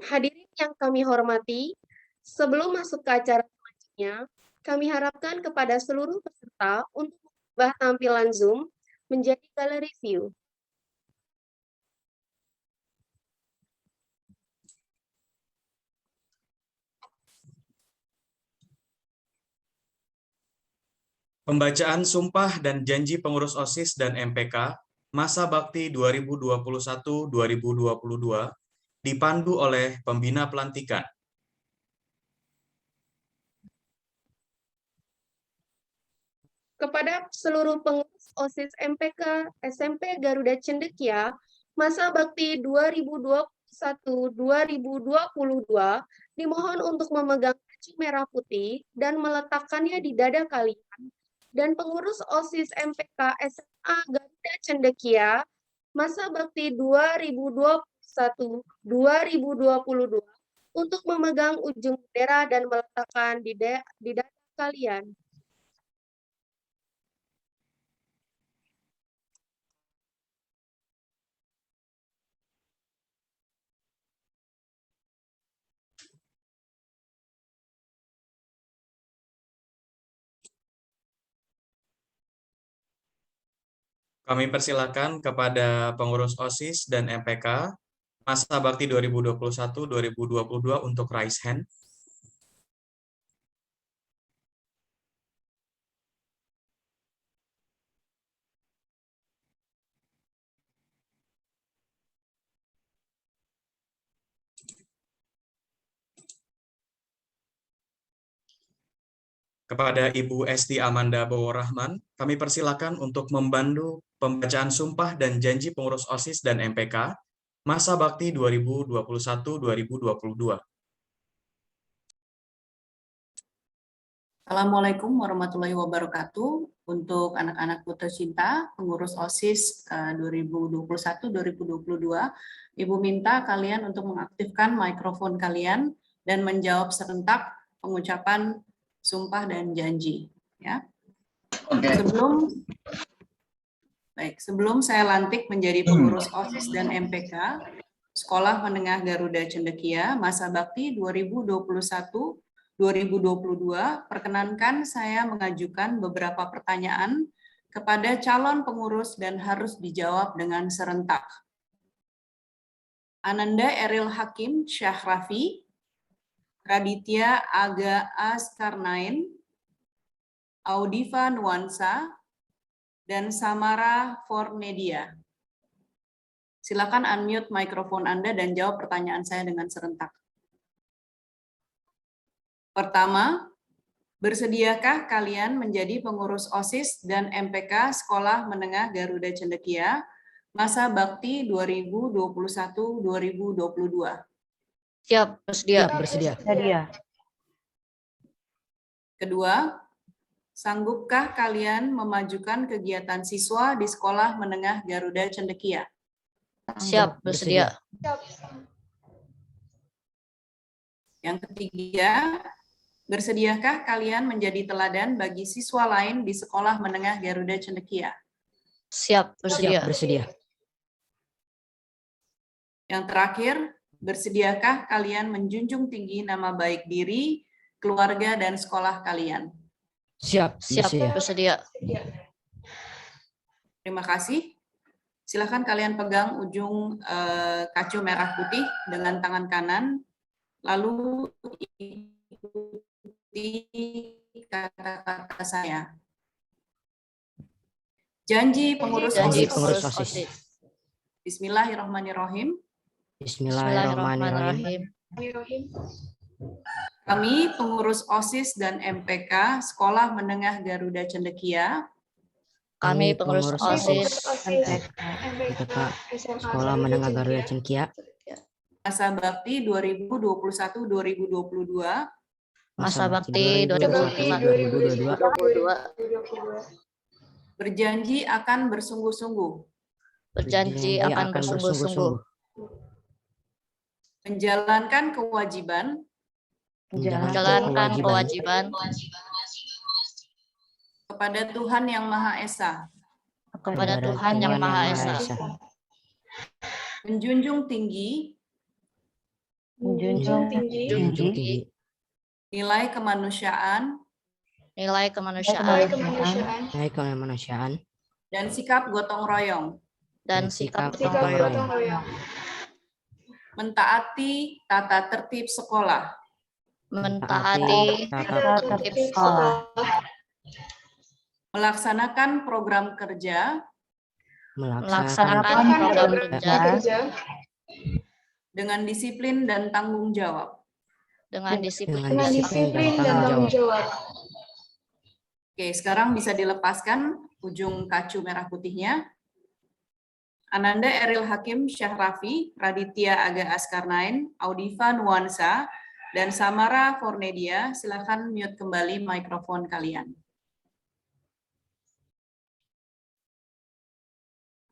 Hadirin yang kami hormati, sebelum masuk ke acara selanjutnya, kami harapkan kepada seluruh peserta untuk mengubah tampilan Zoom menjadi gallery view. Pembacaan Sumpah dan Janji Pengurus OSIS dan MPK Masa Bakti 2021-2022 dipandu oleh Pembina Pelantikan. Kepada seluruh pengurus OSIS MPK SMP Garuda Cendekia, masa bakti 2021-2022 dimohon untuk memegang baju merah putih dan meletakkannya di dada kalian. Dan pengurus OSIS MPK SMA Garuda Cendekia, masa bakti 2021-2022 untuk memegang ujung bendera dan meletakkan di dada kalian. Kami persilakan kepada pengurus OSIS dan MPK Masa Bakti 2021-2022 untuk raise hand. Kepada Ibu Esti Amanda Bowo-Rahman, kami persilakan untuk membantu pembacaan sumpah dan janji pengurus OSIS dan MPK masa bakti 2021-2022. Assalamualaikum warahmatullahi wabarakatuh. Untuk anak-anakku tercinta, pengurus OSIS 2021-2022, Ibu minta kalian untuk mengaktifkan mikrofon kalian dan menjawab serentak pengucapan sumpah dan janji. Ya. Sebelum saya lantik menjadi pengurus OSIS dan MPK, Sekolah Menengah Garuda Cendekia, masa bakti 2021-2022, perkenankan saya mengajukan beberapa pertanyaan kepada calon pengurus dan harus dijawab dengan serentak. Ananda Eril Hakim Syahrafi, Raditya Aga Askarnain, Audiva Nuansa, dan Samara Fornedia. Silakan unmute mikrofon Anda dan jawab pertanyaan saya dengan serentak. Pertama, bersediakah kalian menjadi pengurus OSIS dan MPK Sekolah Menengah Garuda Cendekia masa bakti 2021-2022? Siap, bersedia. Bersedia. Kedua, sanggupkah kalian memajukan kegiatan siswa di Sekolah Menengah Garuda Cendekia? Siap, bersedia. Yang ketiga, bersediakah kalian menjadi teladan bagi siswa lain di Sekolah Menengah Garuda Cendekia? Siap, bersedia. Bersedia. Yang terakhir, bersediakah kalian menjunjung tinggi nama baik diri, keluarga, dan sekolah kalian? Siap, bersedia. Terima kasih. Silakan kalian pegang ujung kacu merah putih dengan tangan kanan, lalu ikuti kata-kata saya. Janji pengurus OSIS. Bismillahirrahmanirrahim. Bismillahirrahmanirrahim. Kami pengurus OSIS dan MPK Sekolah Menengah Garuda Cendekia. Kami pengurus OSIS MPK Sekolah Menengah Garuda Cendekia. Masa bakti 2021-2022. Masa bakti 2021-2022. Berjanji akan bersungguh-sungguh. Berjanji akan bersungguh-sungguh. Menjalankan kewajiban. Menjalankan kewajiban. Kepada Tuhan Yang Maha Esa. Kepada Tuhan Yang Maha Esa. Menjunjung tinggi. Menjunjung tinggi. Nilai kemanusiaan. Nilai kemanusiaan. Nilai kemanusiaan. Dan sikap gotong royong. Dan sikap gotong royong. Mentaati tata tertib sekolah. Mentaati tata tertib sekolah. Melaksanakan program kerja. Melaksanakan program kerja. Dengan disiplin dan tanggung jawab. Dengan disiplin dan tanggung jawab. Oke, sekarang bisa dilepaskan ujung kacu merah putihnya. Ananda Eril Hakim Syahrafi, Raditya Aga Askarnain, Audiva Nuansa, dan Samara Fornedia, silakan mute kembali mikrofon kalian.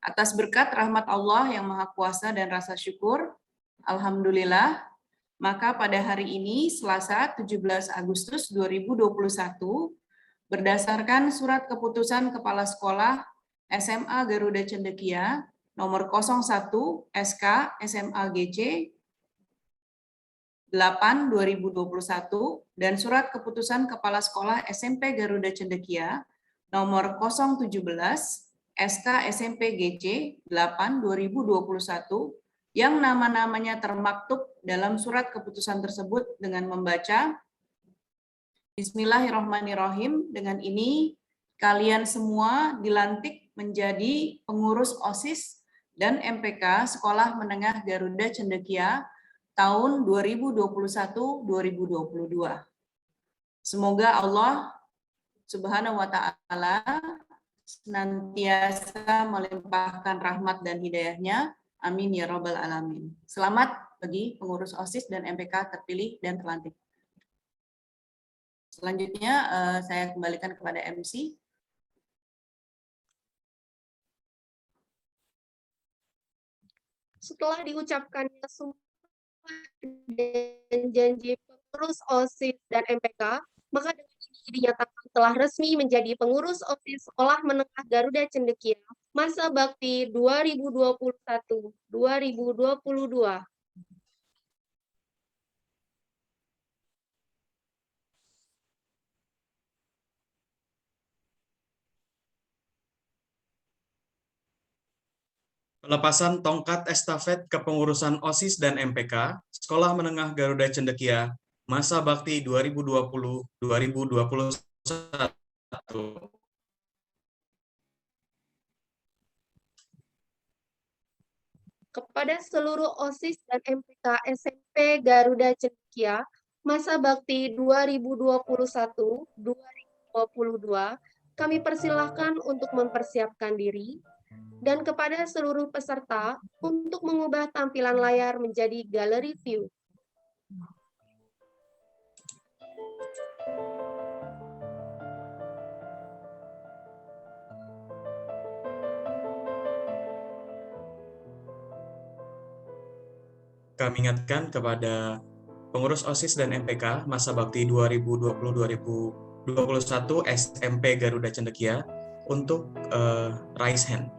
Atas berkat rahmat Allah yang Maha Kuasa dan rasa syukur, alhamdulillah, maka pada hari ini, Selasa 17 Agustus 2021, berdasarkan surat keputusan Kepala Sekolah SMA Garuda Cendekia nomor 01 SK SMA GC 8/2021 dan surat keputusan Kepala Sekolah SMP Garuda Cendekia nomor 017 SK SMP GC 8/2021 yang nama-namanya termaktub dalam surat keputusan tersebut dengan membaca Bismillahirrahmanirrahim. Dengan ini kalian semua dilantik menjadi pengurus OSIS dan MPK Sekolah Menengah Garuda Cendekia tahun 2021-2022. Semoga Allah Subhanahu wa Ta'ala senantiasa melimpahkan rahmat dan hidayahnya. Amin ya Rabbal Alamin. Selamat bagi pengurus OSIS dan MPK terpilih dan terlantik. Selanjutnya saya kembalikan kepada MC. Setelah diucapkannya sumpah dan janji pengurus OSIS dan MPK, maka dengan ini dinyatakan telah resmi menjadi pengurus OSIS Sekolah Menengah Garuda Cendekia masa bakti 2021-2022. Pelepasan tongkat estafet kepengurusan OSIS dan MPK Sekolah Menengah Garuda Cendekia masa bakti 2020-2021. Kepada seluruh OSIS dan MPK SMP Garuda Cendekia masa bakti 2021-2022, kami persilahkan untuk mempersiapkan diri, dan kepada seluruh peserta untuk mengubah tampilan layar menjadi gallery view. Kami ingatkan kepada pengurus OSIS dan MPK masa bakti 2020-2021 SMP Garuda Cendekia untuk raise hand.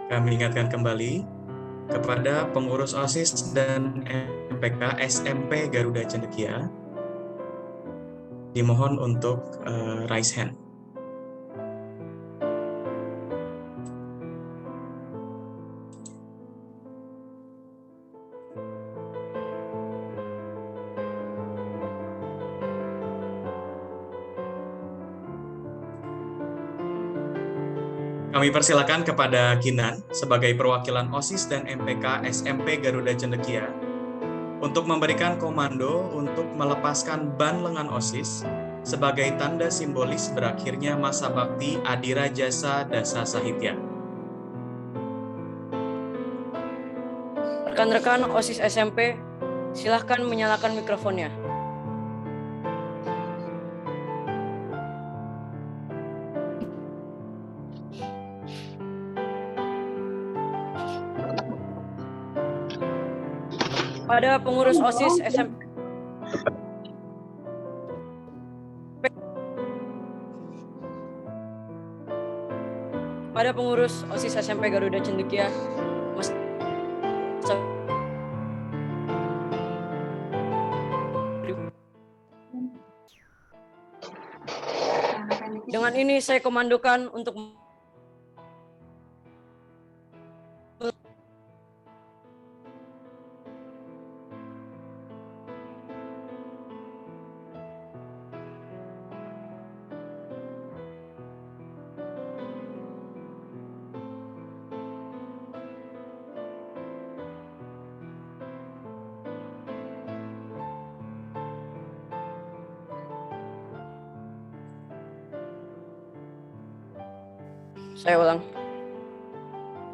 Kami ingatkan kembali kepada pengurus OSIS dan MPK SMP Garuda Cendekia, dimohon untuk raise hand. Kami persilakan kepada Kinan sebagai perwakilan OSIS dan MPK SMP Garuda Cendekia untuk memberikan komando untuk melepaskan ban lengan OSIS sebagai tanda simbolis berakhirnya masa bakti Adira Jasa Dasa Sahitya. Rekan-rekan OSIS SMP, silahkan menyalakan mikrofonnya. Pada pengurus OSIS SMP Garuda Cendekia dengan ini saya komandokan untuk Saya ulang.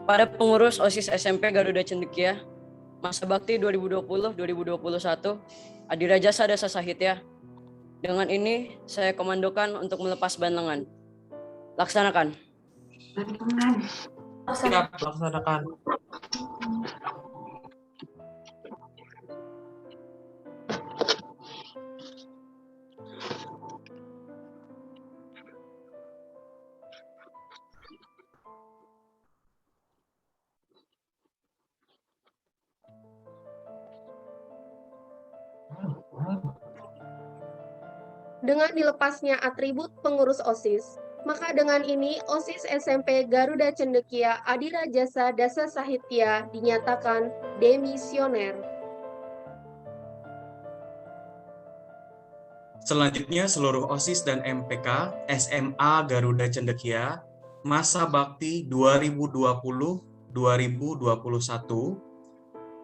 Pada pengurus OSIS SMP Garuda Cendekia, masa bakti 2020-2021, Adira Jasa Dasa Sahitya. Dengan ini, saya komandokan untuk melepas ban lengan. Laksanakan. Laksanakan. Dengan dilepasnya atribut pengurus OSIS, maka dengan ini OSIS SMP Garuda Cendekia Adira Jasa Dasa Sahitya dinyatakan demisioner. Selanjutnya, seluruh OSIS dan MPK SMA Garuda Cendekia masa bakti 2020-2021,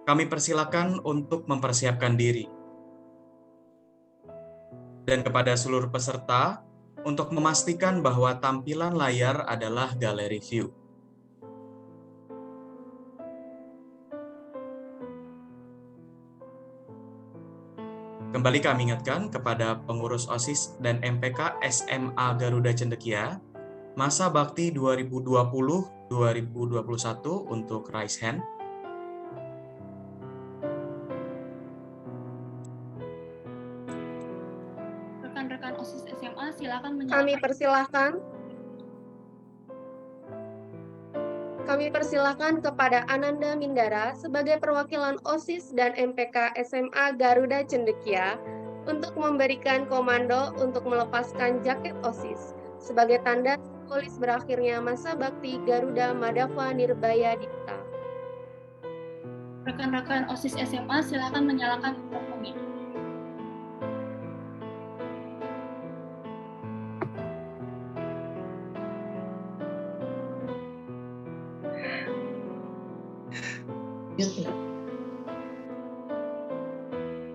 kami persilakan untuk mempersiapkan diri. Dan kepada seluruh peserta, untuk memastikan bahwa tampilan layar adalah gallery view. Kembali kami ingatkan kepada pengurus OSIS dan MPK SMA Garuda Cendekia, masa bakti 2020-2021 untuk raise hand. Rekan-rekan OSIS SMA silakan Kami persilahkan kepada Ananda Mindara sebagai perwakilan OSIS dan MPK SMA Garuda Cendekia untuk memberikan komando untuk melepaskan jaket OSIS sebagai tanda simbolis berakhirnya masa bakti Garuda Madava Nirbaya Dipta. Rekan-rekan OSIS SMA silakan menyalakan mikrofonnya.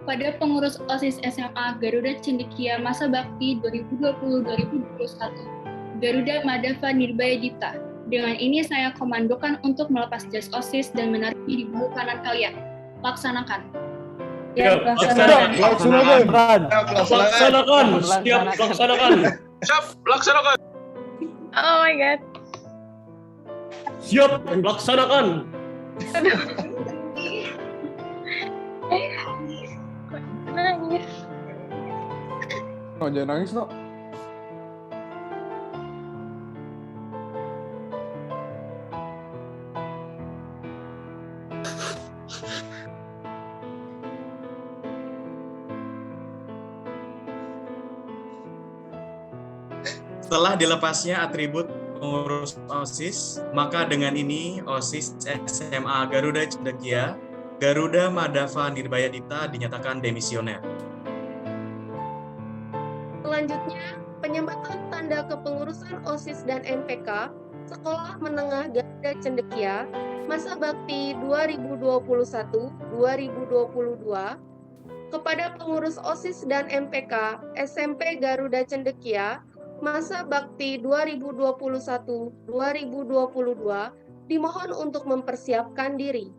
Pada pengurus OSIS SMA Garuda Cendekia masa bakti 2020-2021, Garuda Madava Nirbaya Dipta. Dengan ini saya komandokan untuk melepas jas OSIS dan menarik di bahu kanan kalian. Laksanakan. Siap, laksanakan. Laksanakan. Siap, laksanakan. Siap, laksanakan. Oh my god. Siap, laksanakan. Nangis. No, jangan nangis, no. Setelah dilepasnya atribut pengurus OSIS, maka dengan ini OSIS SMA Garuda Cendekia, Garuda Madava Nirbaya Dipta dinyatakan demisioner. Selanjutnya, penyembatan tanda kepengurusan OSIS dan MPK Sekolah Menengah Garuda Cendekia masa bakti 2021-2022 kepada pengurus OSIS dan MPK SMP Garuda Cendekia masa bakti 2021-2022 dimohon untuk mempersiapkan diri.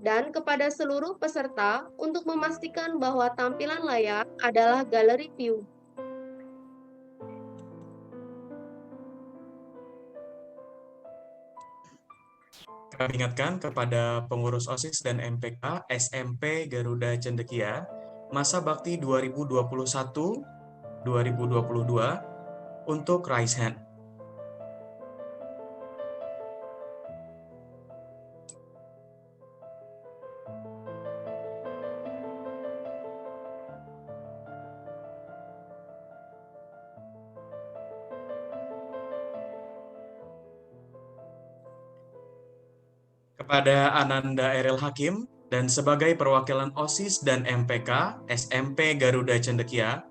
Dan kepada seluruh peserta untuk memastikan bahwa tampilan layar adalah gallery view. Kami ingatkan kepada pengurus OSIS dan MPK SMP Garuda Cendekia masa bakti 2021-2022 untuk raise hand. Kepada Ananda Erel Hakim dan sebagai perwakilan OSIS dan MPK SMP Garuda Cendekia,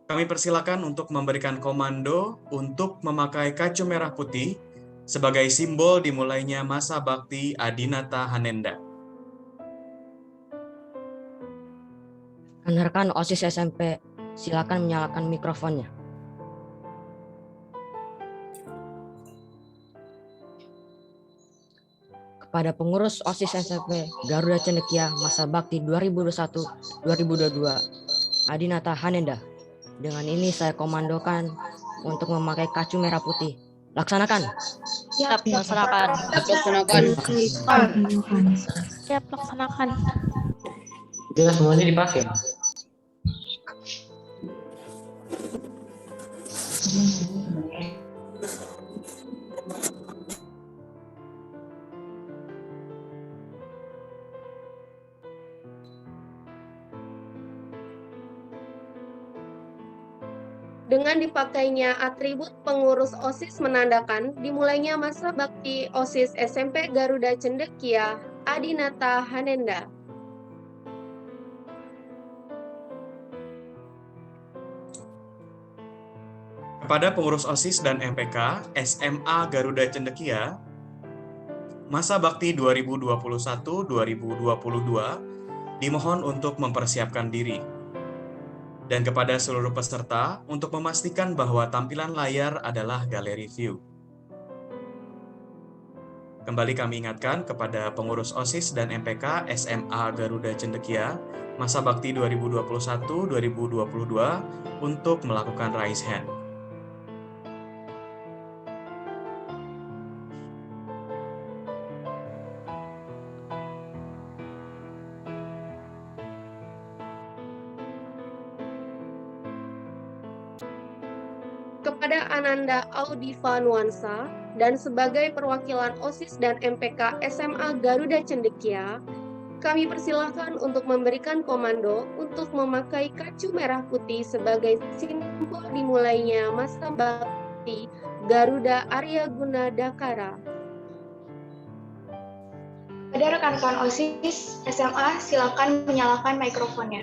kami persilakan untuk memberikan komando untuk memakai kacu merah putih sebagai simbol dimulainya masa bakti Adinata Hanenda. Rekan-rekan OSIS SMP, silakan menyalakan mikrofonnya. Kepada pengurus OSIS SMP Garuda Cendekia masa bakti 2021-2022, Adinata Hanenda. Dengan ini saya komandokan untuk memakai kacu merah putih. Laksanakan. Siap, laksanakan. Siap, laksanakan. Jelas semuanya dipakai. Dengan dipakainya atribut pengurus OSIS menandakan dimulainya masa bakti OSIS SMP Garuda Cendekia Adinata Hanenda. Kepada pengurus OSIS dan MPK SMA Garuda Cendekia, masa bakti 2021-2022 dimohon untuk mempersiapkan diri. Dan kepada seluruh peserta untuk memastikan bahwa tampilan layar adalah galeri view. Kembali kami ingatkan kepada pengurus OSIS dan MPK SMA Garuda Cendekia masa bakti 2021-2022 untuk melakukan raise hand. Kepada Ananda Audiva Nuansa dan sebagai perwakilan OSIS dan MPK SMA Garuda Cendekia, kami persilahkan untuk memberikan komando untuk memakai kacu merah putih sebagai simbol dimulainya masa bakti Garuda Arya Guna Dakara. Pada rekan-rekan OSIS SMA, silakan menyalakan mikrofonnya.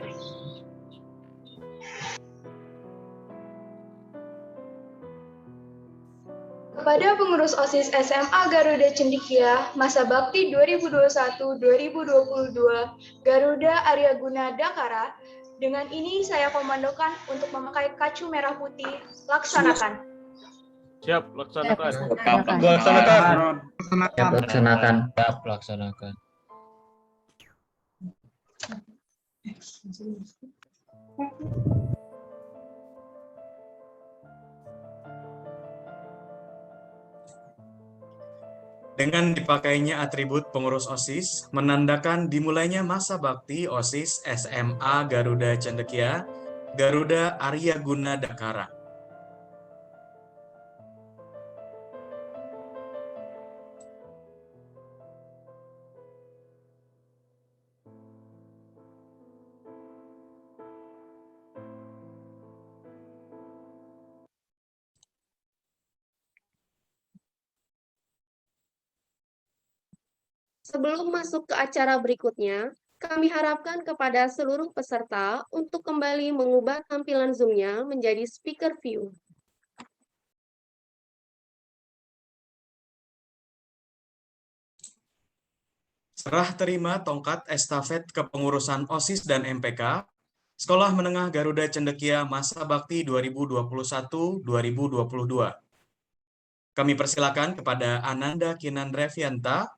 Kepada pengurus OSIS SMA Garuda Cendekia, masa bakti 2021-2022, Garuda Arya Guna Dakara, dengan ini saya komandokan untuk memakai kacu merah putih, laksanakan. Siap, laksanakan. Siap, laksanakan. Dengan dipakainya atribut pengurus OSIS, menandakan dimulainya masa bakti OSIS SMA Garuda Cendekia, Garuda Arya Guna Dakara. Sebelum masuk ke acara berikutnya, kami harapkan kepada seluruh peserta untuk kembali mengubah tampilan Zoom-nya menjadi speaker view. Serah terima tongkat estafet kepengurusan OSIS dan MPK, Sekolah Menengah Garuda Cendekia masa bakti 2021-2022. Kami persilakan kepada Ananda Kinan Revianta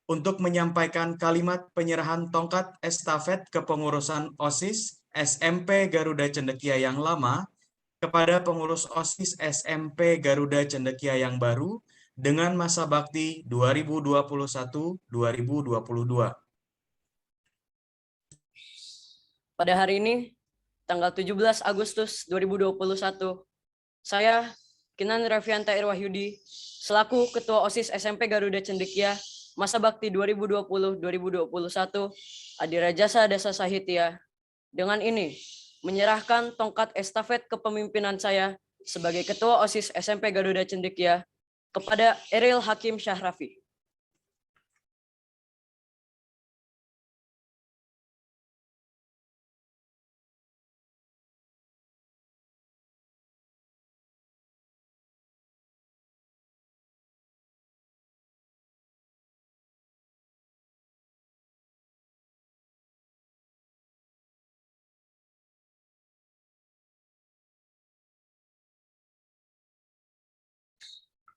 untuk menyampaikan kalimat penyerahan tongkat estafet kepengurusan OSIS SMP Garuda Cendekia yang lama kepada pengurus OSIS SMP Garuda Cendekia yang baru dengan masa bakti 2021-2022. Pada hari ini, tanggal 17 Agustus 2021, saya, Kinan Revianta Irwahyudi, selaku Ketua OSIS SMP Garuda Cendekia, masa bakti 2020-2021, Adira Jasa Dasa Sahitya, dengan ini menyerahkan tongkat estafet kepemimpinan saya sebagai Ketua OSIS SMP Garuda Cendekia kepada Eril Hakim Syahrafi.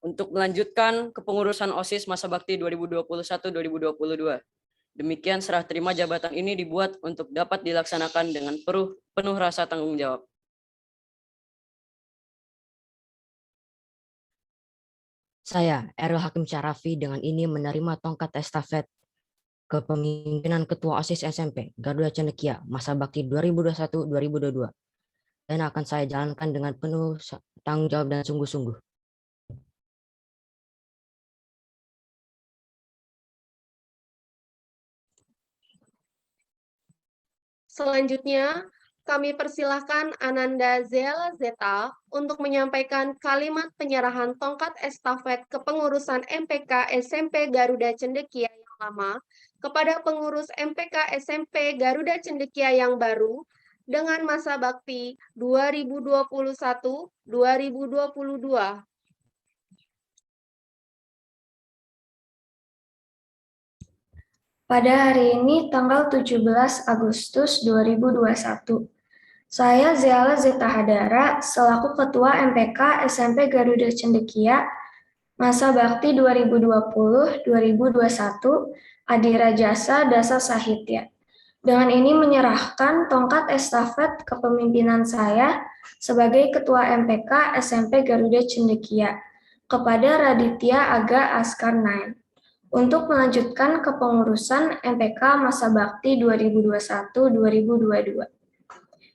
Untuk melanjutkan kepengurusan OSIS masa bakti 2021-2022. Demikian serah terima jabatan ini dibuat untuk dapat dilaksanakan dengan penuh rasa tanggung jawab. Saya, Eril Hakim Syahrafi, dengan ini menerima tongkat estafet kepemimpinan Ketua OSIS SMP Garuda Cendekia masa bakti 2021-2022 dan akan saya jalankan dengan penuh tanggung jawab dan sungguh-sungguh. Selanjutnya, kami persilahkan Ananda Zela Zeta untuk menyampaikan kalimat penyerahan tongkat estafet kepengurusan MPK SMP Garuda Cendekia yang lama kepada pengurus MPK SMP Garuda Cendekia yang baru dengan masa bakti 2021-2022. Pada hari ini tanggal 17 Agustus 2021, saya Zeala Zeta Hadara selaku Ketua MPK SMP Garuda Cendekia masa bakti 2020-2021 Adira Jasa Dasa Sahitya. Dengan ini menyerahkan tongkat estafet kepemimpinan saya sebagai Ketua MPK SMP Garuda Cendekia kepada Raditya Aga Askar Nain untuk melanjutkan kepengurusan MPK masa bakti 2021-2022.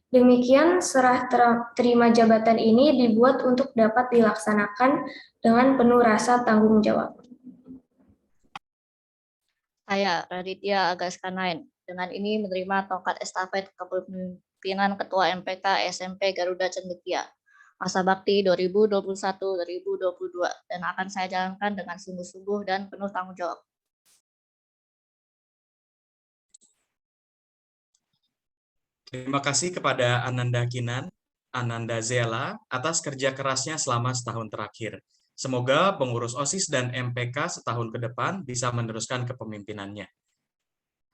Demikian serah terima jabatan ini dibuat untuk dapat dilaksanakan dengan penuh rasa tanggung jawab. Saya Raditya Agaskar Nain. Dengan ini menerima tongkat estafet kepemimpinan Ketua MPK SMP Garuda Cendekia masa bakti 2021-2022 dan akan saya jalankan dengan sungguh-sungguh dan penuh tanggung jawab. Terima kasih kepada Ananda Kinan, Ananda Zela atas kerja kerasnya selama setahun terakhir. Semoga pengurus OSIS dan MPK setahun ke depan bisa meneruskan kepemimpinannya.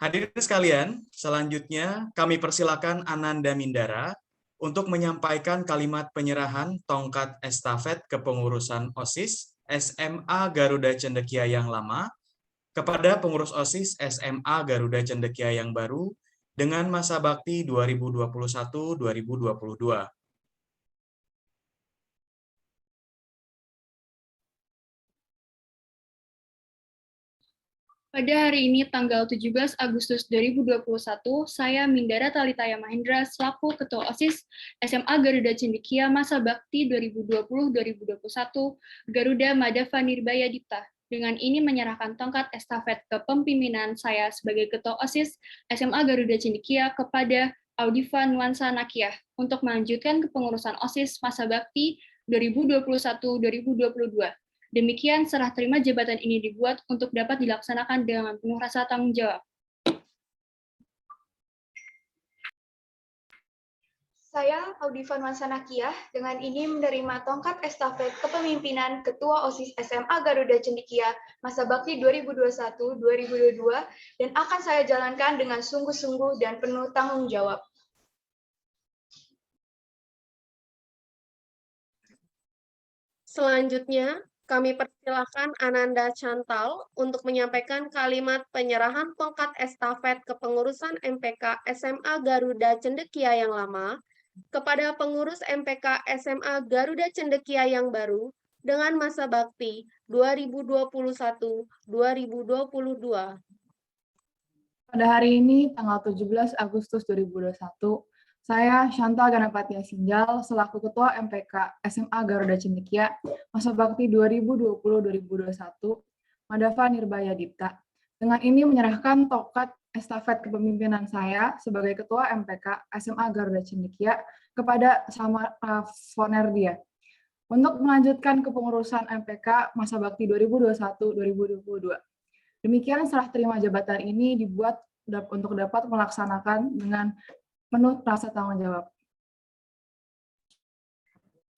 Hadirin sekalian, selanjutnya kami persilakan Ananda Mindara untuk menyampaikan kalimat penyerahan tongkat estafet kepengurusan OSIS SMA Garuda Cendekia yang lama kepada pengurus OSIS SMA Garuda Cendekia yang baru dengan masa bakti 2021-2022. Pada hari ini, tanggal 17 Agustus 2021, saya Mindara Talitaya Mahendra selaku Ketua OSIS SMA Garuda Cendekia masa bakti 2020-2021 Garuda Madava Nirbaya Dipta. Dengan ini menyerahkan tongkat estafet kepemimpinan saya sebagai Ketua OSIS SMA Garuda Cendekia kepada Audiva Nuansa Nakiah untuk melanjutkan kepengurusan OSIS masa bakti 2021-2022. Demikian serah terima jabatan ini dibuat untuk dapat dilaksanakan dengan penuh rasa tanggung jawab. Saya Audiva Nuansa Nakiah dengan ini menerima tongkat estafet kepemimpinan Ketua OSIS SMA Garuda Cendekia masa bakti 2021-2022 dan akan saya jalankan dengan sungguh-sungguh dan penuh tanggung jawab. Selanjutnya, kami persilakan Ananda Chantal untuk menyampaikan kalimat penyerahan tongkat estafet kepengurusan MPK SMA Garuda Cendekia yang lama kepada pengurus MPK SMA Garuda Cendekia yang baru dengan masa bakti 2021-2022. Pada hari ini, tanggal 17 Agustus 2021, saya Chantal Ganapatya Sinjal selaku Ketua MPK SMA Garuda Cendekia masa bakti 2020-2021 Madava Nirbaya Dipta. Dengan ini menyerahkan tongkat estafet kepemimpinan saya sebagai Ketua MPK SMA Garuda Cendekia kepada Samara Fonerdia untuk melanjutkan kepengurusan MPK masa bakti 2021-2022. Demikian serah terima jabatan ini dibuat untuk dapat melaksanakan dengan penuh rasa tanggung jawab.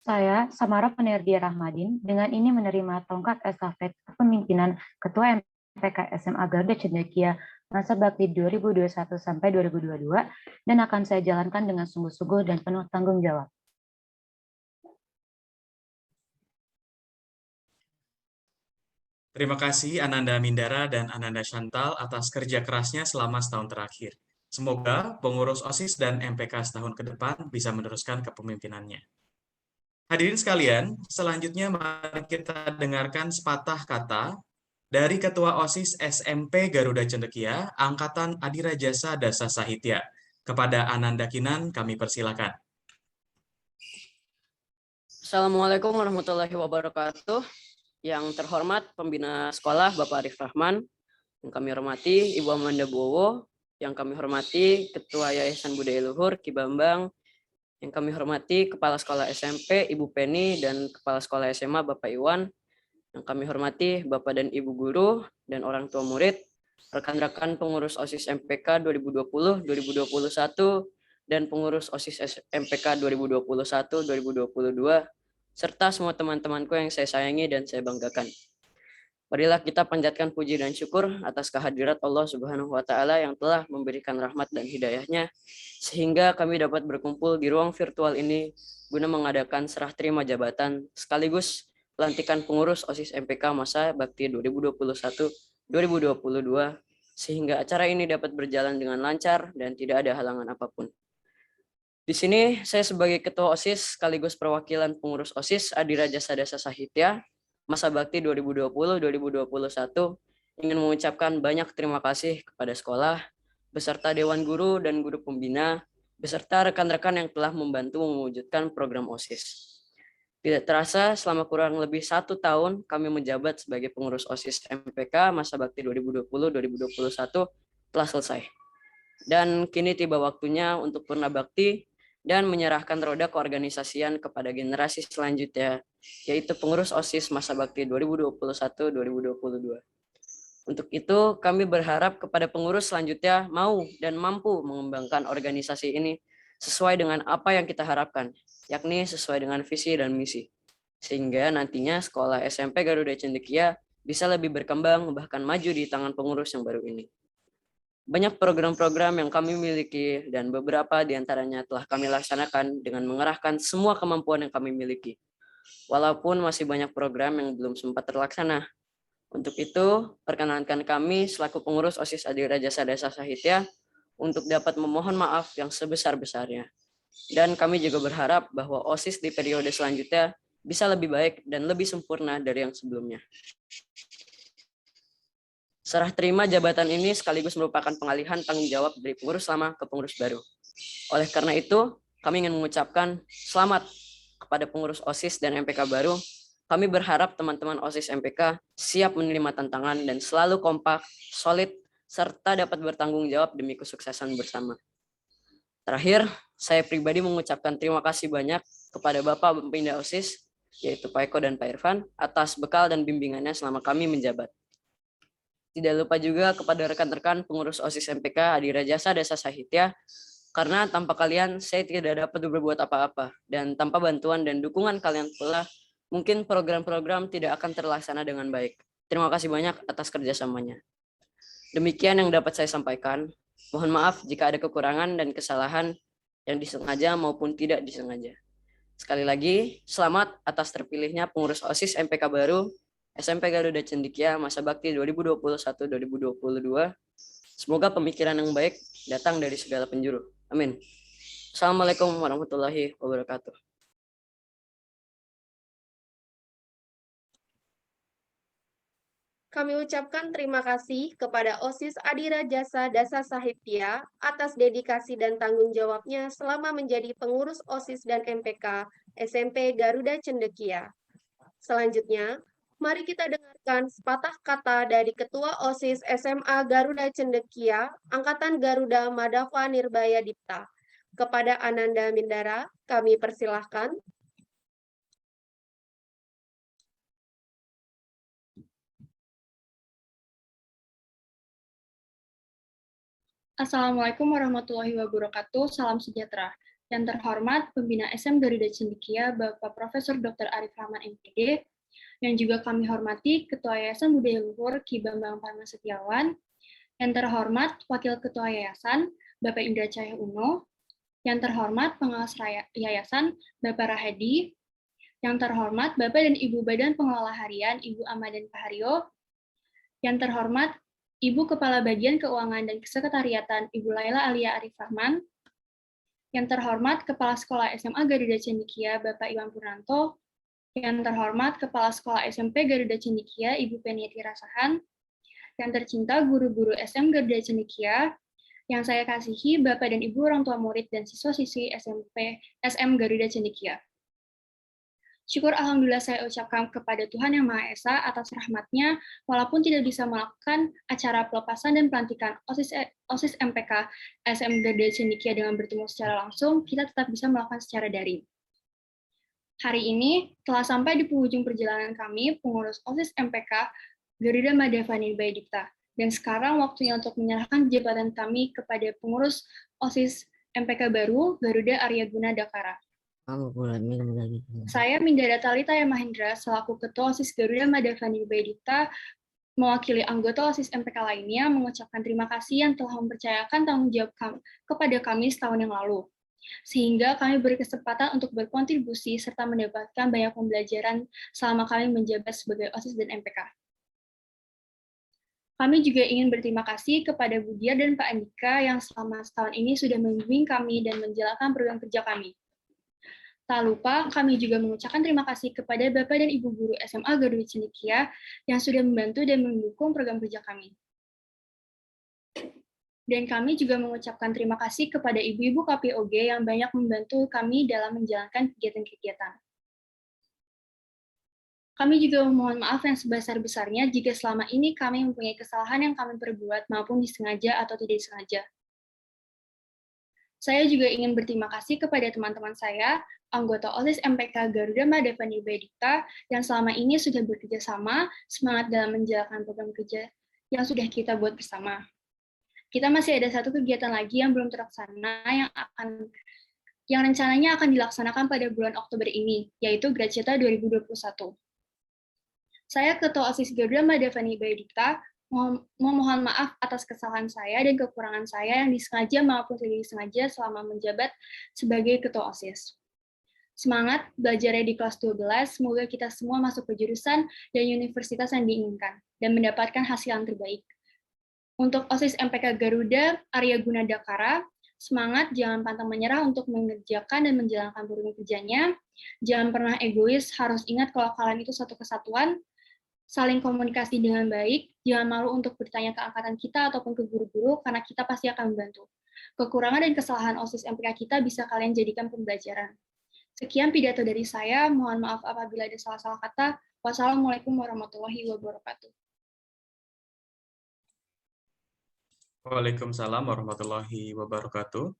Saya, Samara Fonerdia Rahmadin, dengan ini menerima tongkat estafet kepemimpinan Ketua MPK SMA Garuda Cendekia masa bakti 2021 sampai 2022 dan akan saya jalankan dengan sungguh-sungguh dan penuh tanggung jawab. Terima kasih Ananda Mindara dan Ananda Chantal atas kerja kerasnya selama setahun terakhir. Semoga pengurus OSIS dan MPK setahun ke depan bisa meneruskan kepemimpinannya. Hadirin sekalian, selanjutnya mari kita dengarkan sepatah kata dari Ketua OSIS SMP Garuda Cendekia, Angkatan Adira Jasa Dasa Sahitya. Kepada Ananda Kinan, kami persilakan. Assalamualaikum warahmatullahi wabarakatuh. Yang terhormat Pembina Sekolah Bapak Arif Rahman, yang kami hormati Ibu Amanda Bowo, yang kami hormati Ketua Yayasan Budaya Luhur Ki Bambang, yang kami hormati Kepala Sekolah SMP Ibu Penny dan Kepala Sekolah SMA Bapak Iwan, yang kami hormati Bapak dan Ibu guru dan orang tua murid, rekan-rekan pengurus OSIS MPK 2020-2021, dan pengurus OSIS MPK 2021-2022, serta semua teman-temanku yang saya sayangi dan saya banggakan. Marilah kita panjatkan puji dan syukur atas kehadirat Allah Subhanahu wa Ta'ala yang telah memberikan rahmat dan hidayahnya, sehingga kami dapat berkumpul di ruang virtual ini guna mengadakan serah terima jabatan sekaligus pelantikan pengurus OSIS MPK masa bakti 2021-2022, sehingga acara ini dapat berjalan dengan lancar dan tidak ada halangan apapun. Di sini saya sebagai Ketua OSIS sekaligus perwakilan pengurus OSIS Adiraja Sadasa Sahitya masa bakti 2020-2021 ingin mengucapkan banyak terima kasih kepada sekolah, beserta Dewan Guru dan Guru Pembina, beserta rekan-rekan yang telah membantu mewujudkan program OSIS. Tidak terasa selama kurang lebih 1 tahun kami menjabat sebagai pengurus OSIS MPK masa bakti 2020-2021 telah selesai. Dan kini tiba waktunya untuk purna bakti dan menyerahkan roda keorganisasian kepada generasi selanjutnya, yaitu pengurus OSIS masa bakti 2021-2022. Untuk itu, kami berharap kepada pengurus selanjutnya mau dan mampu mengembangkan organisasi ini sesuai dengan apa yang kita harapkan, yakni sesuai dengan visi dan misi. Sehingga nantinya sekolah SMP Garuda Cendekia bisa lebih berkembang, bahkan maju di tangan pengurus yang baru ini. Banyak program-program yang kami miliki dan beberapa diantaranya telah kami laksanakan dengan mengerahkan semua kemampuan yang kami miliki. Walaupun masih banyak program yang belum sempat terlaksana. Untuk itu, perkenankan kami selaku pengurus OSIS Adiraja Sadasa Sahitya untuk dapat memohon maaf yang sebesar-besarnya. Dan kami juga berharap bahwa OSIS di periode selanjutnya bisa lebih baik dan lebih sempurna dari yang sebelumnya. Serah terima jabatan ini sekaligus merupakan pengalihan tanggung jawab dari pengurus lama ke pengurus baru. Oleh karena itu, kami ingin mengucapkan selamat kepada pengurus OSIS dan MPK baru. Kami berharap teman-teman OSIS MPK siap menerima tantangan dan selalu kompak, solid, serta dapat bertanggung jawab demi kesuksesan bersama. Terakhir, saya pribadi mengucapkan terima kasih banyak kepada Bapak Pembina OSIS, yaitu Pak Eko dan Pak Irfan, atas bekal dan bimbingannya selama kami menjabat. Tidak lupa juga kepada rekan-rekan pengurus OSIS MPK Adiraja Sadasa Sahitya, karena tanpa kalian saya tidak dapat berbuat apa-apa, dan tanpa bantuan dan dukungan kalian pula, mungkin program-program tidak akan terlaksana dengan baik. Terima kasih banyak atas kerjasamanya. Demikian yang dapat saya sampaikan. Mohon maaf jika ada kekurangan dan kesalahan yang disengaja maupun tidak disengaja. Sekali lagi, selamat atas terpilihnya pengurus OSIS MPK baru SMP Garuda Cendekia masa bakti 2021-2022. Semoga pemikiran yang baik datang dari segala penjuru. Amin. Assalamualaikum warahmatullahi wabarakatuh. Kami ucapkan terima kasih kepada OSIS Adiraja Sadasa Sahitya atas dedikasi dan tanggung jawabnya selama menjadi pengurus OSIS dan MPK SMP Garuda Cendekia. Selanjutnya, mari kita dengarkan sepatah kata dari Ketua OSIS SMA Garuda Cendekia, Angkatan Garuda Madava Nirbaya Dipta. Kepada Ananda Mindara, kami persilahkan. Assalamualaikum warahmatullahi wabarakatuh. Salam sejahtera. Yang terhormat Pembina SM Garuda Cendekia, Bapak Profesor Dr. Arif Rahman MPD, yang juga kami hormati Ketua Yayasan Budaya Luhur Ki Bambang Parma Setiawan, yang terhormat Wakil Ketua Yayasan Bapak Indra Cahya Uno, yang terhormat Pengawas Yayasan Bapak Rahedi, yang terhormat Bapak dan Ibu Badan Pengelola Harian Ibu Amadan Pahario, yang terhormat Ibu Kepala Bagian Keuangan dan Kesekretariatan Ibu Laila Alia Arif Rahman, yang terhormat Kepala Sekolah SMA Garuda Cendekia Bapak Iwan Purnanto, yang terhormat Kepala Sekolah SMP Garuda Cendekia Ibu Peniati Rasahan, yang tercinta guru-guru SM Garuda Cendekia, yang saya kasihi Bapak dan Ibu orang tua murid dan siswa-siswi SM Garuda Cendekia. Syukur Alhamdulillah saya ucapkan kepada Tuhan Yang Maha Esa atas rahmat-Nya, walaupun tidak bisa melakukan acara pelepasan dan pelantikan OSIS MPK SM Garuda Cendekia dengan bertemu secara langsung, kita tetap bisa melakukan secara daring. Hari ini telah sampai di penghujung perjalanan kami, pengurus OSIS MPK Garuda Madava Nirbaya Dipta. Dan sekarang waktunya untuk menyerahkan jabatan kami kepada pengurus OSIS MPK baru Garuda Aryaguna Dakara. Saya Mindara Talita Mahendra selaku Ketua OSIS Garuda Madavani Baidita mewakili anggota OSIS MPK lainnya mengucapkan terima kasih yang telah mempercayakan tanggung jawab kepada kami setahun yang lalu. Sehingga kami berkesempatan untuk berkontribusi serta mendapatkan banyak pembelajaran selama kami menjabat sebagai OSIS dan MPK. Kami juga ingin berterima kasih kepada Bu Diar dan Pak Andika yang selama setahun ini sudah membimbing kami dan menjalankan program kerja kami. Tak lupa, kami juga mengucapkan terima kasih kepada Bapak dan Ibu Guru SMA Garuda Cendekia yang sudah membantu dan mendukung program kerja kami. Dan kami juga mengucapkan terima kasih kepada ibu-ibu KPOG yang banyak membantu kami dalam menjalankan kegiatan-kegiatan. Kami juga memohon maaf yang sebesar-besarnya jika selama ini kami mempunyai kesalahan yang kami perbuat maupun disengaja atau tidak disengaja. Saya juga ingin berterima kasih kepada teman-teman saya, anggota OSIS MPK Garuda Madavani Baidita yang selama ini sudah bekerja sama, semangat dalam menjalankan program kerja yang sudah kita buat bersama. Kita masih ada satu kegiatan lagi yang belum terlaksana yang rencananya akan dilaksanakan pada bulan Oktober ini, yaitu Gracita 2021. Saya Ketua OSIS Garuda Madavani Baidita memohon maaf atas kesalahan saya dan kekurangan saya yang disengaja maupun tidak disengaja selama menjabat sebagai Ketua OSIS. Semangat belajarnya di kelas 12, semoga kita semua masuk ke jurusan dan universitas yang diinginkan, dan mendapatkan hasil yang terbaik. Untuk OSIS MPK Garuda Aryaguna Dakara, semangat, jangan pantang menyerah untuk mengerjakan dan menjalankan program kerjanya, jangan pernah egois, harus ingat kalau kalian itu satu kesatuan, saling komunikasi dengan baik, jangan malu untuk bertanya ke angkatan kita ataupun ke guru-guru, karena kita pasti akan membantu. Kekurangan dan kesalahan OSIS MPK kita bisa kalian jadikan pembelajaran. Sekian pidato dari saya, mohon maaf apabila ada salah-salah kata. Wassalamualaikum warahmatullahi wabarakatuh. Waalaikumsalam warahmatullahi wabarakatuh.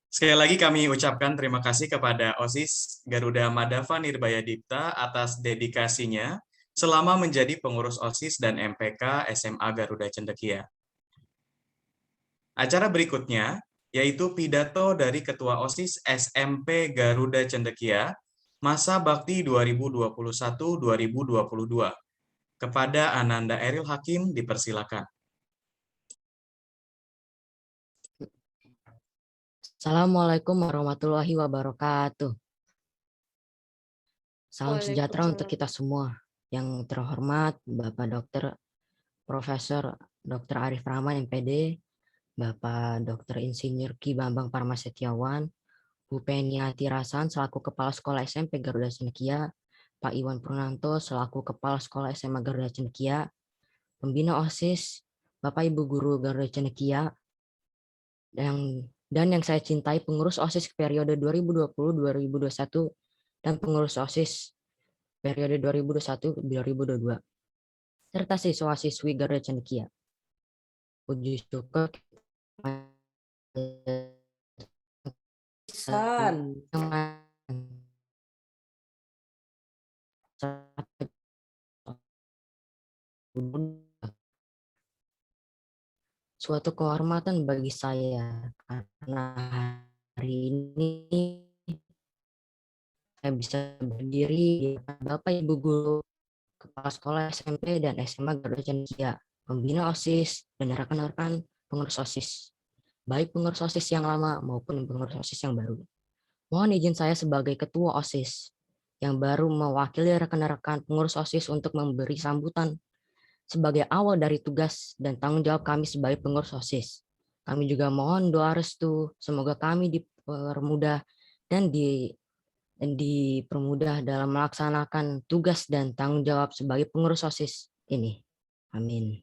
Sekali lagi kami ucapkan terima kasih kepada OSIS Garuda Madava Nirbaya Dipta atas dedikasinya selama menjadi pengurus OSIS dan MPK SMA Garuda Cendekia. Acara berikutnya yaitu pidato dari Ketua OSIS SMP Garuda Cendekia masa bakti 2021-2022. Kepada Ananda Eril Hakim dipersilakan. Assalamualaikum warahmatullahi wabarakatuh. Salam sejahtera untuk kita semua. Yang terhormat Bapak Dr. Profesor Dr. Arif Rahman MPD, Bapak Dr. Insinyur Ki Bambang Parma Setiawan, Bu Peniati Rasan selaku Kepala Sekolah SMP Garuda Cendekia, Pak Iwan Purnanto selaku Kepala Sekolah SMA Garuda Cendekia, Pembina OSIS, Bapak Ibu Guru Garuda Cendekia, dan yang saya cintai pengurus OSIS periode 2020-2021 dan pengurus OSIS periode 2021-2022 serta siswa-siswi Garuda Cendekia. Puji syukur suatu kehormatan bagi saya karena hari ini saya bisa berdiri di depan Bapak Ibu Guru, Kepala Sekolah SMP dan SMA Garuda Cendekia, pembina OSIS, dan rekan-rekan pengurus OSIS, baik pengurus OSIS yang lama maupun pengurus OSIS yang baru. Mohon izin saya sebagai Ketua OSIS yang baru mewakili rekan-rekan pengurus OSIS untuk memberi sambutan sebagai awal dari tugas dan tanggung jawab kami sebagai pengurus OSIS. Kami juga mohon doa restu, semoga kami dipermudah dan dipermudah dalam melaksanakan tugas dan tanggung jawab sebagai pengurus OSIS ini. Amin.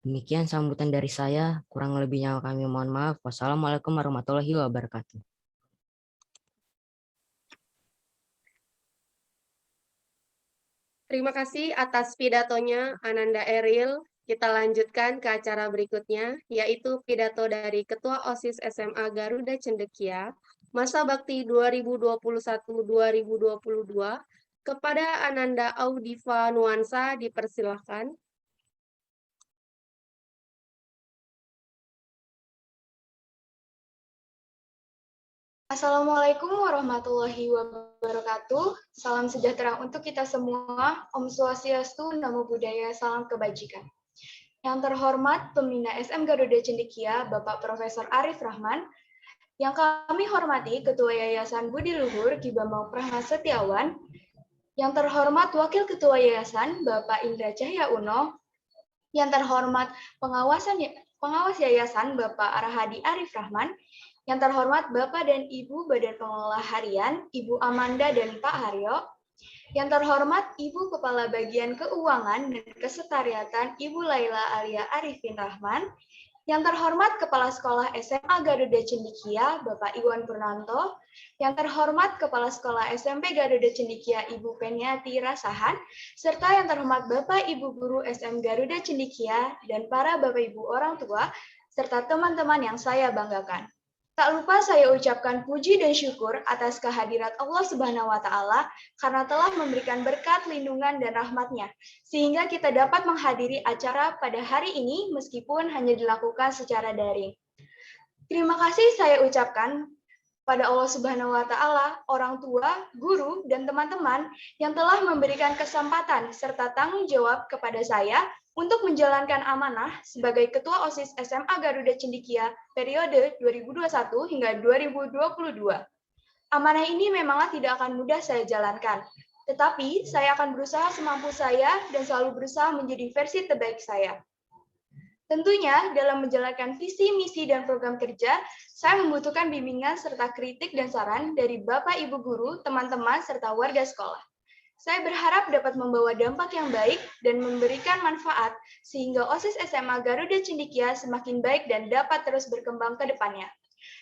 Demikian sambutan dari saya, kurang lebihnya kami mohon maaf. Wassalamualaikum warahmatullahi wabarakatuh. Terima kasih atas pidatonya, Ananda Eril. Kita lanjutkan ke acara berikutnya, yaitu pidato dari Ketua OSIS SMA Garuda Cendekia, masa bakti 2021-2022, kepada Ananda Audiva Nuansa, dipersilahkan. Assalamualaikum warahmatullahi wabarakatuh. Salam sejahtera untuk kita semua. Om Swastiastu, Namo Buddhaya, salam kebajikan. Yang terhormat Pembina SM Garuda Cendekia, Bapak Profesor Arif Rahman. Yang kami hormati Ketua Yayasan Budi Luhur, Ki Bambang Prahma Setiawan. Yang terhormat Wakil Ketua Yayasan, Bapak Indra Cahya Uno. Yang terhormat Pengawas Yayasan, Bapak Arhadi Arif Rahman. Yang terhormat Bapak dan Ibu Badan Pengelola Harian, Ibu Amanda dan Pak Haryo. Yang terhormat Ibu Kepala Bagian Keuangan dan Kesekretariatan, Ibu Laila Alia Arifin Rahman. Yang terhormat Kepala Sekolah SMA Garuda Cendekia, Bapak Iwan Purnanto. Yang terhormat Kepala Sekolah SMP Garuda Cendekia, Ibu Peniati Rasahan. Serta yang terhormat Bapak Ibu Guru SM Garuda Cendekia dan para Bapak Ibu orang tua, serta teman-teman yang saya banggakan. Tak lupa saya ucapkan puji dan syukur atas kehadirat Allah Subhanahu wa Ta'ala karena telah memberikan berkat, lindungan, dan rahmat-Nya, sehingga kita dapat menghadiri acara pada hari ini meskipun hanya dilakukan secara daring. Terima kasih saya ucapkan pada Allah Subhanahu wa Ta'ala, orang tua, guru, dan teman-teman yang telah memberikan kesempatan serta tanggung jawab kepada saya untuk menjalankan amanah sebagai Ketua OSIS SMA Garuda Cendekia periode 2021 hingga 2022. Amanah ini memanglah tidak akan mudah saya jalankan, tetapi saya akan berusaha semampu saya dan selalu berusaha menjadi versi terbaik saya. Tentunya dalam menjalankan visi, misi, dan program kerja, saya membutuhkan bimbingan serta kritik dan saran dari Bapak, Ibu Guru, teman-teman, serta warga sekolah. Saya berharap dapat membawa dampak yang baik dan memberikan manfaat sehingga OSIS SMA Garuda Cendekia semakin baik dan dapat terus berkembang ke depannya.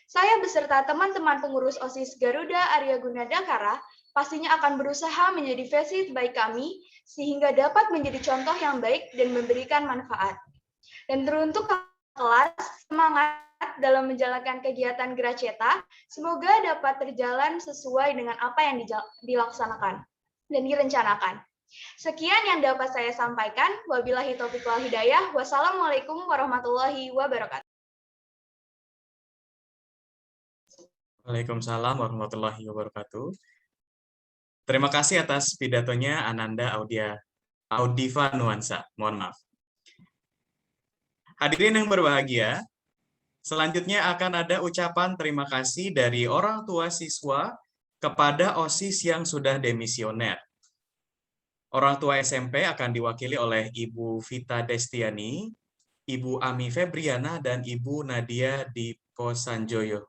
Saya beserta teman-teman pengurus OSIS Garuda Arya Gunadakara pastinya akan berusaha menjadi versi terbaik kami sehingga dapat menjadi contoh yang baik dan memberikan manfaat. Dan teruntuk kelas, semangat dalam menjalankan kegiatan Graceta, semoga dapat terjalan sesuai dengan apa yang dilaksanakan dan direncanakan. Sekian yang dapat saya sampaikan. Wabillahi taufiq wal hidayah. Wassalamualaikum warahmatullahi wabarakatuh. Waalaikumsalam warahmatullahi wabarakatuh. Terima kasih atas pidatonya Ananda Audiva Nuansa. Mohon maaf. Hadirin yang berbahagia, selanjutnya akan ada ucapan terima kasih dari orang tua siswa kepada OSIS yang sudah demisioner. Orang tua SMP akan diwakili oleh Ibu Vita Destiani, Ibu Ami Febriana, dan Ibu Nadia Dipo Sanjoyo.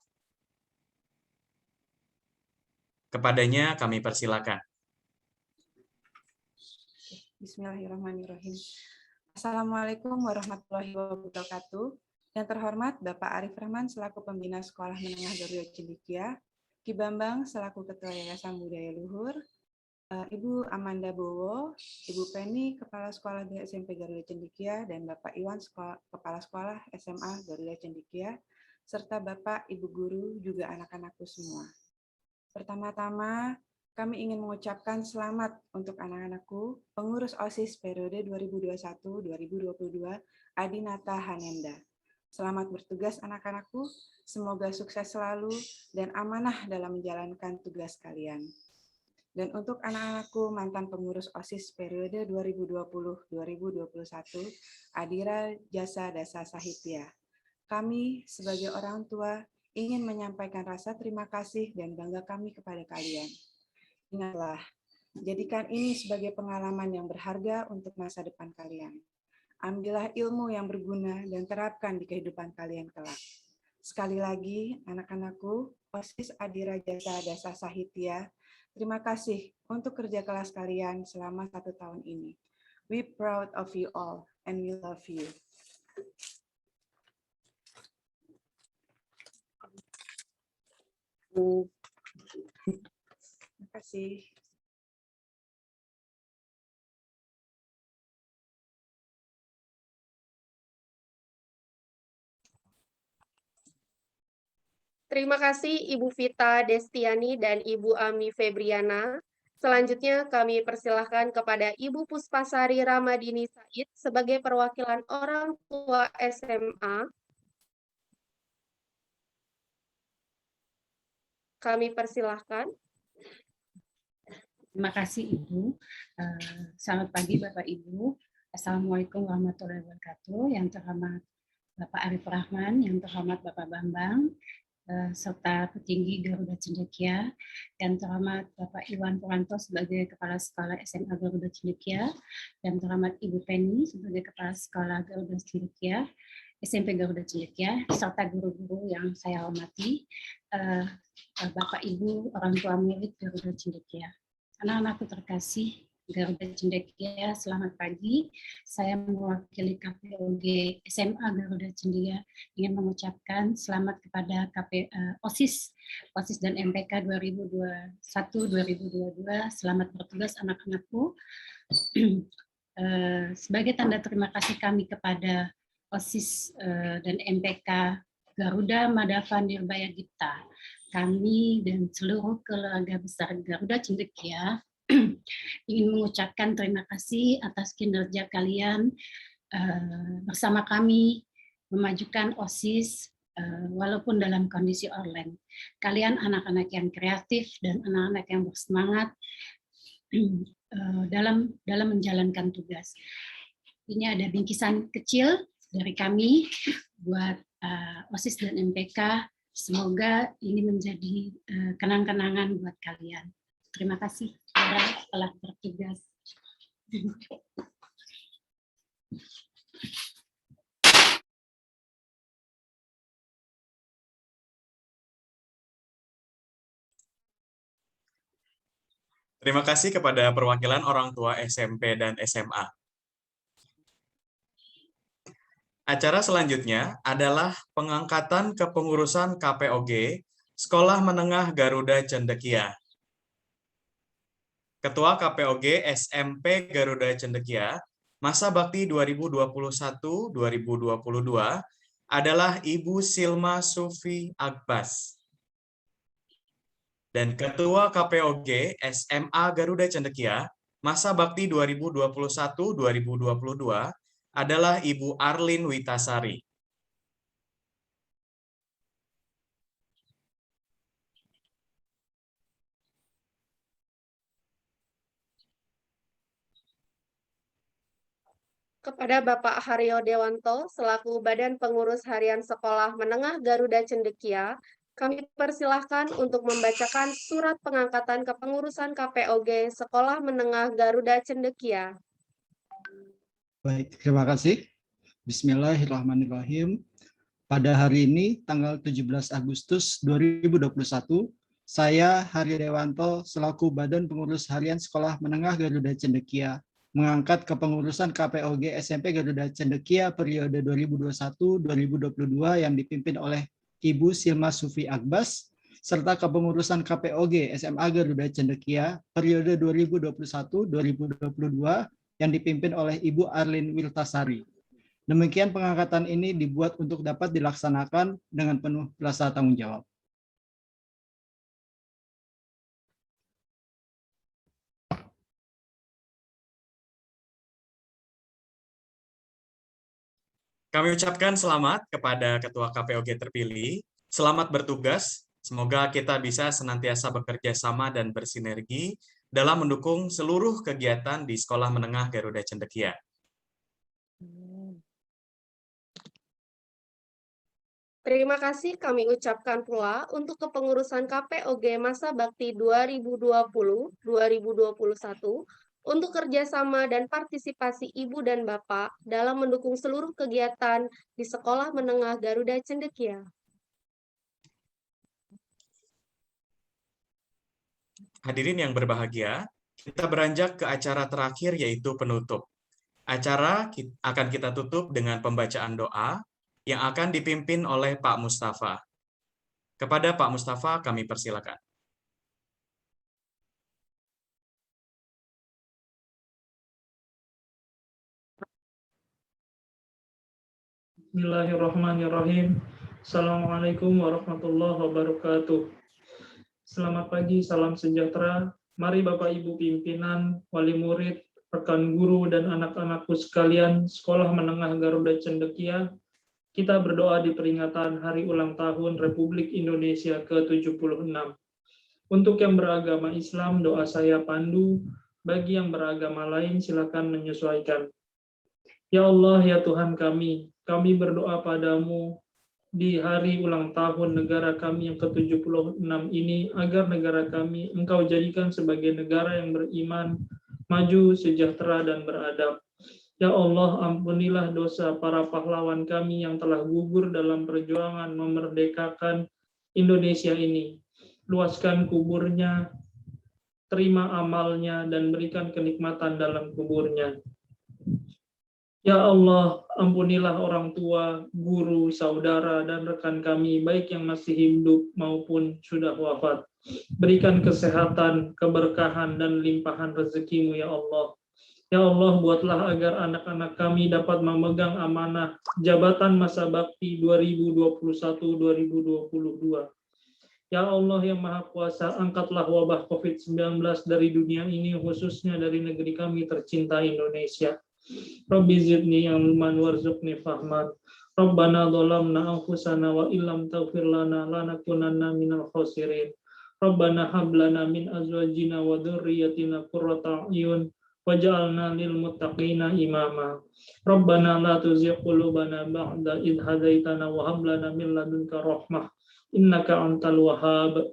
Kepadanya kami persilakan. Bismillahirrahmanirrahim. Assalamualaikum warahmatullahi wabarakatuh. Yang terhormat Bapak Arif Rahman selaku Pembina Sekolah Menengah Garuda Cendekia, Ki Bambang selaku Ketua Yayasan Budaya Luhur, Ibu Amanda Bowo, Ibu Penny Kepala Sekolah di SMP Garuda Cendekia, dan Bapak Iwan Kepala Sekolah SMA Garuda Cendekia, serta Bapak Ibu Guru juga anak-anakku semua. Pertama-tama, kami ingin mengucapkan selamat untuk anak-anakku, pengurus OSIS periode 2021-2022, Adinata Hanenda. Selamat bertugas anak-anakku, semoga sukses selalu dan amanah dalam menjalankan tugas kalian. Dan untuk anak-anakku mantan pengurus OSIS periode 2020-2021, Adira Jasa Dasa Sahitya. Kami sebagai orang tua ingin menyampaikan rasa terima kasih dan bangga kami kepada kalian. Ingatlah, jadikan ini sebagai pengalaman yang berharga untuk masa depan kalian. Ambillah ilmu yang berguna dan terapkan di kehidupan kalian kelak. Sekali lagi, anak-anakku, OSIS Adira Jasa Dasa Sahitya, terima kasih untuk kerja keras kalian selama 1 tahun ini. We proud of you all and we love you. Terima kasih. Terima kasih Ibu Vita Destiani dan Ibu Ami Febriana. Selanjutnya kami persilahkan kepada Ibu Puspasari Ramadini Said sebagai perwakilan orang tua SMA. Kami persilahkan. Terima kasih Ibu. Selamat pagi Bapak Ibu. Assalamualaikum warahmatullahi wabarakatuh. Yang terhormat Bapak Arif Rahman, yang terhormat Bapak Bambang, serta petinggi Garuda Cendekia, yang terhormat Bapak Iwan Puranto sebagai Kepala Sekolah SMA Garuda Cendekia, yang terhormat Ibu Penny sebagai Kepala Sekolah Garuda Cendekia, SMP Garuda Cendekia, serta guru-guru yang saya hormati, Bapak Ibu orang tua murid Garuda Cendekia. Anak-anakku terkasih Garuda Cendekia, selamat pagi. Saya mewakili KPOG SMA Garuda Cendekia ingin mengucapkan selamat kepada OSIS dan MPK 2021-2022. Selamat bertugas anak-anakku. Sebagai tanda terima kasih kami kepada OSIS dan MPK Garuda Madava Nirbaya Dipta, kami dan seluruh keluarga besar Garuda Cendekia ingin mengucapkan terima kasih atas kinerja kalian bersama kami memajukan OSIS walaupun dalam kondisi online. Kalian anak-anak yang kreatif dan anak-anak yang bersemangat dalam menjalankan tugas. Ini ada bingkisan kecil dari kami buat OSIS dan MPK. Semoga ini menjadi kenang-kenangan buat kalian. Terima kasih telah bertugas. Terima kasih kepada perwakilan orang tua SMP dan SMA. Acara selanjutnya adalah pengangkatan kepengurusan KPOG Sekolah Menengah Garuda Cendekia. Ketua KPOG SMP Garuda Cendekia masa bakti 2021-2022 adalah Ibu Silma Sufi Agbas. Dan Ketua KPOG SMA Garuda Cendekia masa bakti 2021-2022 adalah Ibu Arlin Witasari. Kepada Bapak Haryo Dewanto selaku Badan Pengurus Harian Sekolah Menengah Garuda Cendekia, kami persilahkan untuk membacakan surat pengangkatan kepengurusan KPOG Sekolah Menengah Garuda Cendekia. Baik, terima kasih. Bismillahirrahmanirrahim. Pada hari ini, tanggal 17 Agustus 2021, saya, Haryo Dewanto, selaku Badan Pengurus Harian Sekolah Menengah Garuda Cendekia, mengangkat kepengurusan KPOG SMP Garuda Cendekia periode 2021-2022 yang dipimpin oleh Ibu Silma Sufi Agbas, serta kepengurusan KPOG SMA Garuda Cendekia periode 2021-2022 yang dipimpin oleh Ibu Arlin Wiltasari. Demikian pengangkatan ini dibuat untuk dapat dilaksanakan dengan penuh rasa tanggung jawab. Kami ucapkan selamat kepada Ketua KPOG terpilih. Selamat bertugas. Semoga kita bisa senantiasa bekerja sama dan bersinergi dalam mendukung seluruh kegiatan di Sekolah Menengah Garuda Cendekia. Terima kasih kami ucapkan pula untuk kepengurusan KPOG masa bakti 2020-2021 untuk kerjasama dan partisipasi Ibu dan Bapak dalam mendukung seluruh kegiatan di Sekolah Menengah Garuda Cendekia. Hadirin yang berbahagia, kita beranjak ke acara terakhir yaitu penutup. Acara akan kita tutup dengan pembacaan doa yang akan dipimpin oleh Pak Mustafa. Kepada Pak Mustafa kami persilakan. Bismillahirrahmanirrahim. Assalamualaikum warahmatullahi wabarakatuh. Selamat pagi, salam sejahtera. Mari Bapak Ibu pimpinan, wali murid, rekan guru, dan anak-anakku sekalian Sekolah Menengah Garuda Cendekia, kita berdoa di peringatan Hari Ulang Tahun Republik Indonesia ke-76. Untuk yang beragama Islam, doa saya pandu. Bagi yang beragama lain, silakan menyesuaikan. Ya Allah, ya Tuhan kami berdoa padamu di hari ulang tahun negara kami yang ke-76 ini, agar negara kami Engkau jadikan sebagai negara yang beriman, maju, sejahtera, dan beradab. Ya Allah, ampunilah dosa para pahlawan kami yang telah gugur dalam perjuangan memerdekakan Indonesia ini. Luaskan kuburnya, terima amalnya, dan berikan kenikmatan dalam kuburnya. Ya Allah, ampunilah orang tua, guru, saudara, dan rekan kami, baik yang masih hidup maupun sudah wafat. Berikan kesehatan, keberkahan, dan limpahan rezeki-Mu, ya Allah. Ya Allah, buatlah agar anak-anak kami dapat memegang amanah jabatan masa bakti 2021-2022. Ya Allah yang Maha Kuasa, angkatlah wabah COVID-19 dari dunia ini, khususnya dari negeri kami tercinta Indonesia. Rabbi zidni ilman warzuqni fahman. Rabbana dhalamna anfusana wa illam taghfir lana lanakunanna minal khasirin. Rabbana hab lana min azwajina wa dhurriyyatina qurrata a'yun waj'alna lil muttaqina imama. Rabbana la tuzigh qulubana ba'da idh hadaitana wa hab lana min ladunka rahmah innaka antal wahhab.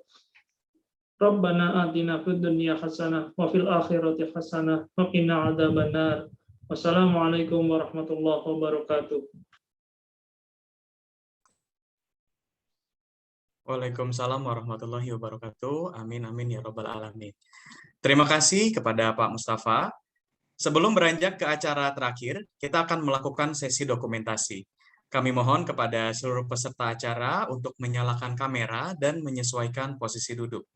Rabbana atina fid dunya hasanah wa fil akhirati hasanah wa qina adzabannar. Wassalamualaikum warahmatullahi wabarakatuh. Waalaikumsalam warahmatullahi wabarakatuh. Amin amin ya rabbal alamin. Terima kasih kepada Pak Mustafa. Sebelum beranjak ke acara terakhir, kita akan melakukan sesi dokumentasi. Kami mohon kepada seluruh peserta acara untuk menyalakan kamera dan menyesuaikan posisi duduk.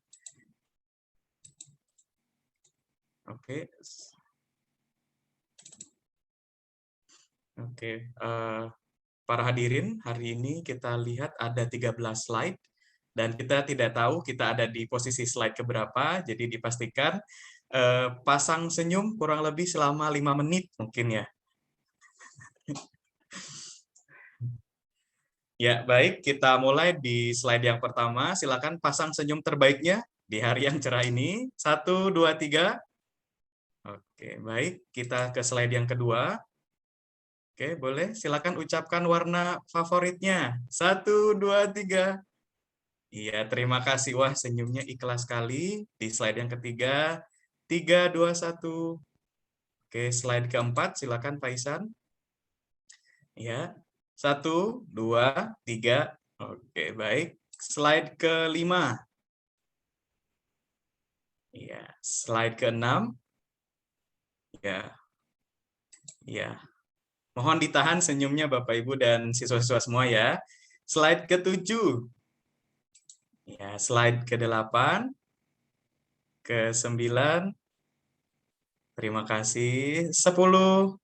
Oke. Oke, para hadirin, hari ini kita lihat ada 13 slide, dan kita tidak tahu kita ada di posisi slide keberapa, jadi dipastikan pasang senyum kurang lebih selama 5 menit mungkin ya. Ya, baik, kita mulai di slide yang pertama. Silakan pasang senyum terbaiknya di hari yang cerah ini. 1, 2, 3. Oke, baik, kita ke slide yang kedua. Oke, boleh. Silakan ucapkan warna favoritnya. 1, 2, 3. Iya, terima kasih. Wah, senyumnya ikhlas sekali. Di slide yang ketiga. 3, 2, 1. Oke, slide keempat. Silakan, Pak Ihsan. Ya. 1, 2, 3. Oke, baik. Slide ke-5. Ya, slide ke-6. Ya. Ya. Mohon ditahan senyumnya Bapak Ibu dan siswa-siswa semua ya. Slide ke-7. Ya, slide ke-8. Ke-9. Terima kasih. 10.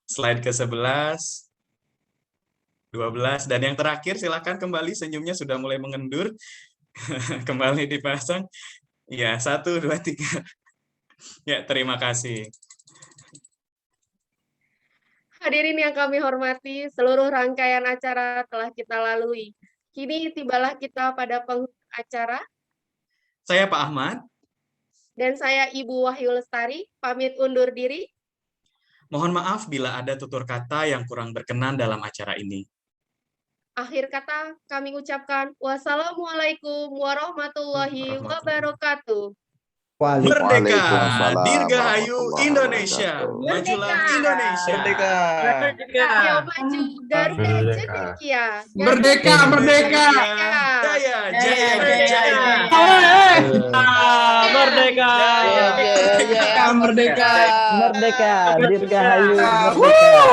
Slide ke-11. 12. Dan yang terakhir silakan kembali, senyumnya sudah mulai mengendur. Kembali dipasang. Ya, 1, 2, 3. Ya, terima kasih. Hadirin yang kami hormati, seluruh rangkaian acara telah kita lalui. Kini tibalah kita pada penghujung acara. Saya Pak Ahmad. Dan saya Ibu Wahyu Lestari, pamit undur diri. Mohon maaf bila ada tutur kata yang kurang berkenan dalam acara ini. Akhir kata kami ucapkan wassalamualaikum warahmatullahi wabarakatuh. Merdeka, Dirgahayu Indonesia, majulah Indonesia. Merdeka. Ayo maju Garuda Cendekia. Merdeka, merdeka. Jaya, jaya, jaya. Merdeka. Merdeka. Merdeka, Dirgahayu Merdeka.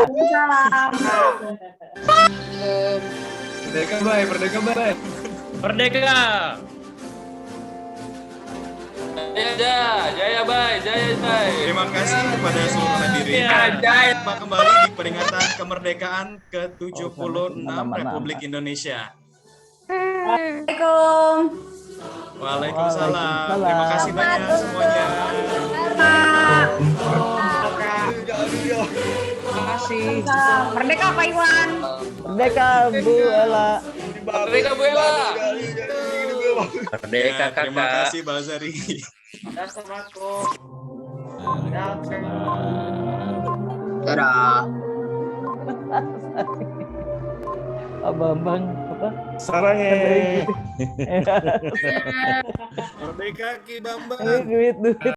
Merdeka, Bay. Merdeka, Bay. Merdeka. Jaya, jaya, Bay, jaya, Bay. Terima kasih kepada seluruh hadirin. Kita kembali di peringatan kemerdekaan ke-76 Republik Indonesia. Assalamualaikum. Waalaikumsalam. Terima kasih banyak semuanya. Terima kasih. Merdeka Pak Iwan. Merdeka Bu Ella. Merdeka Bu Ella. Merdeka Ya, terima kakak. kasih Bang Zari. Dadah. Pak Bambang apa? Sarange. Merdeka Ki Bambang. Duit.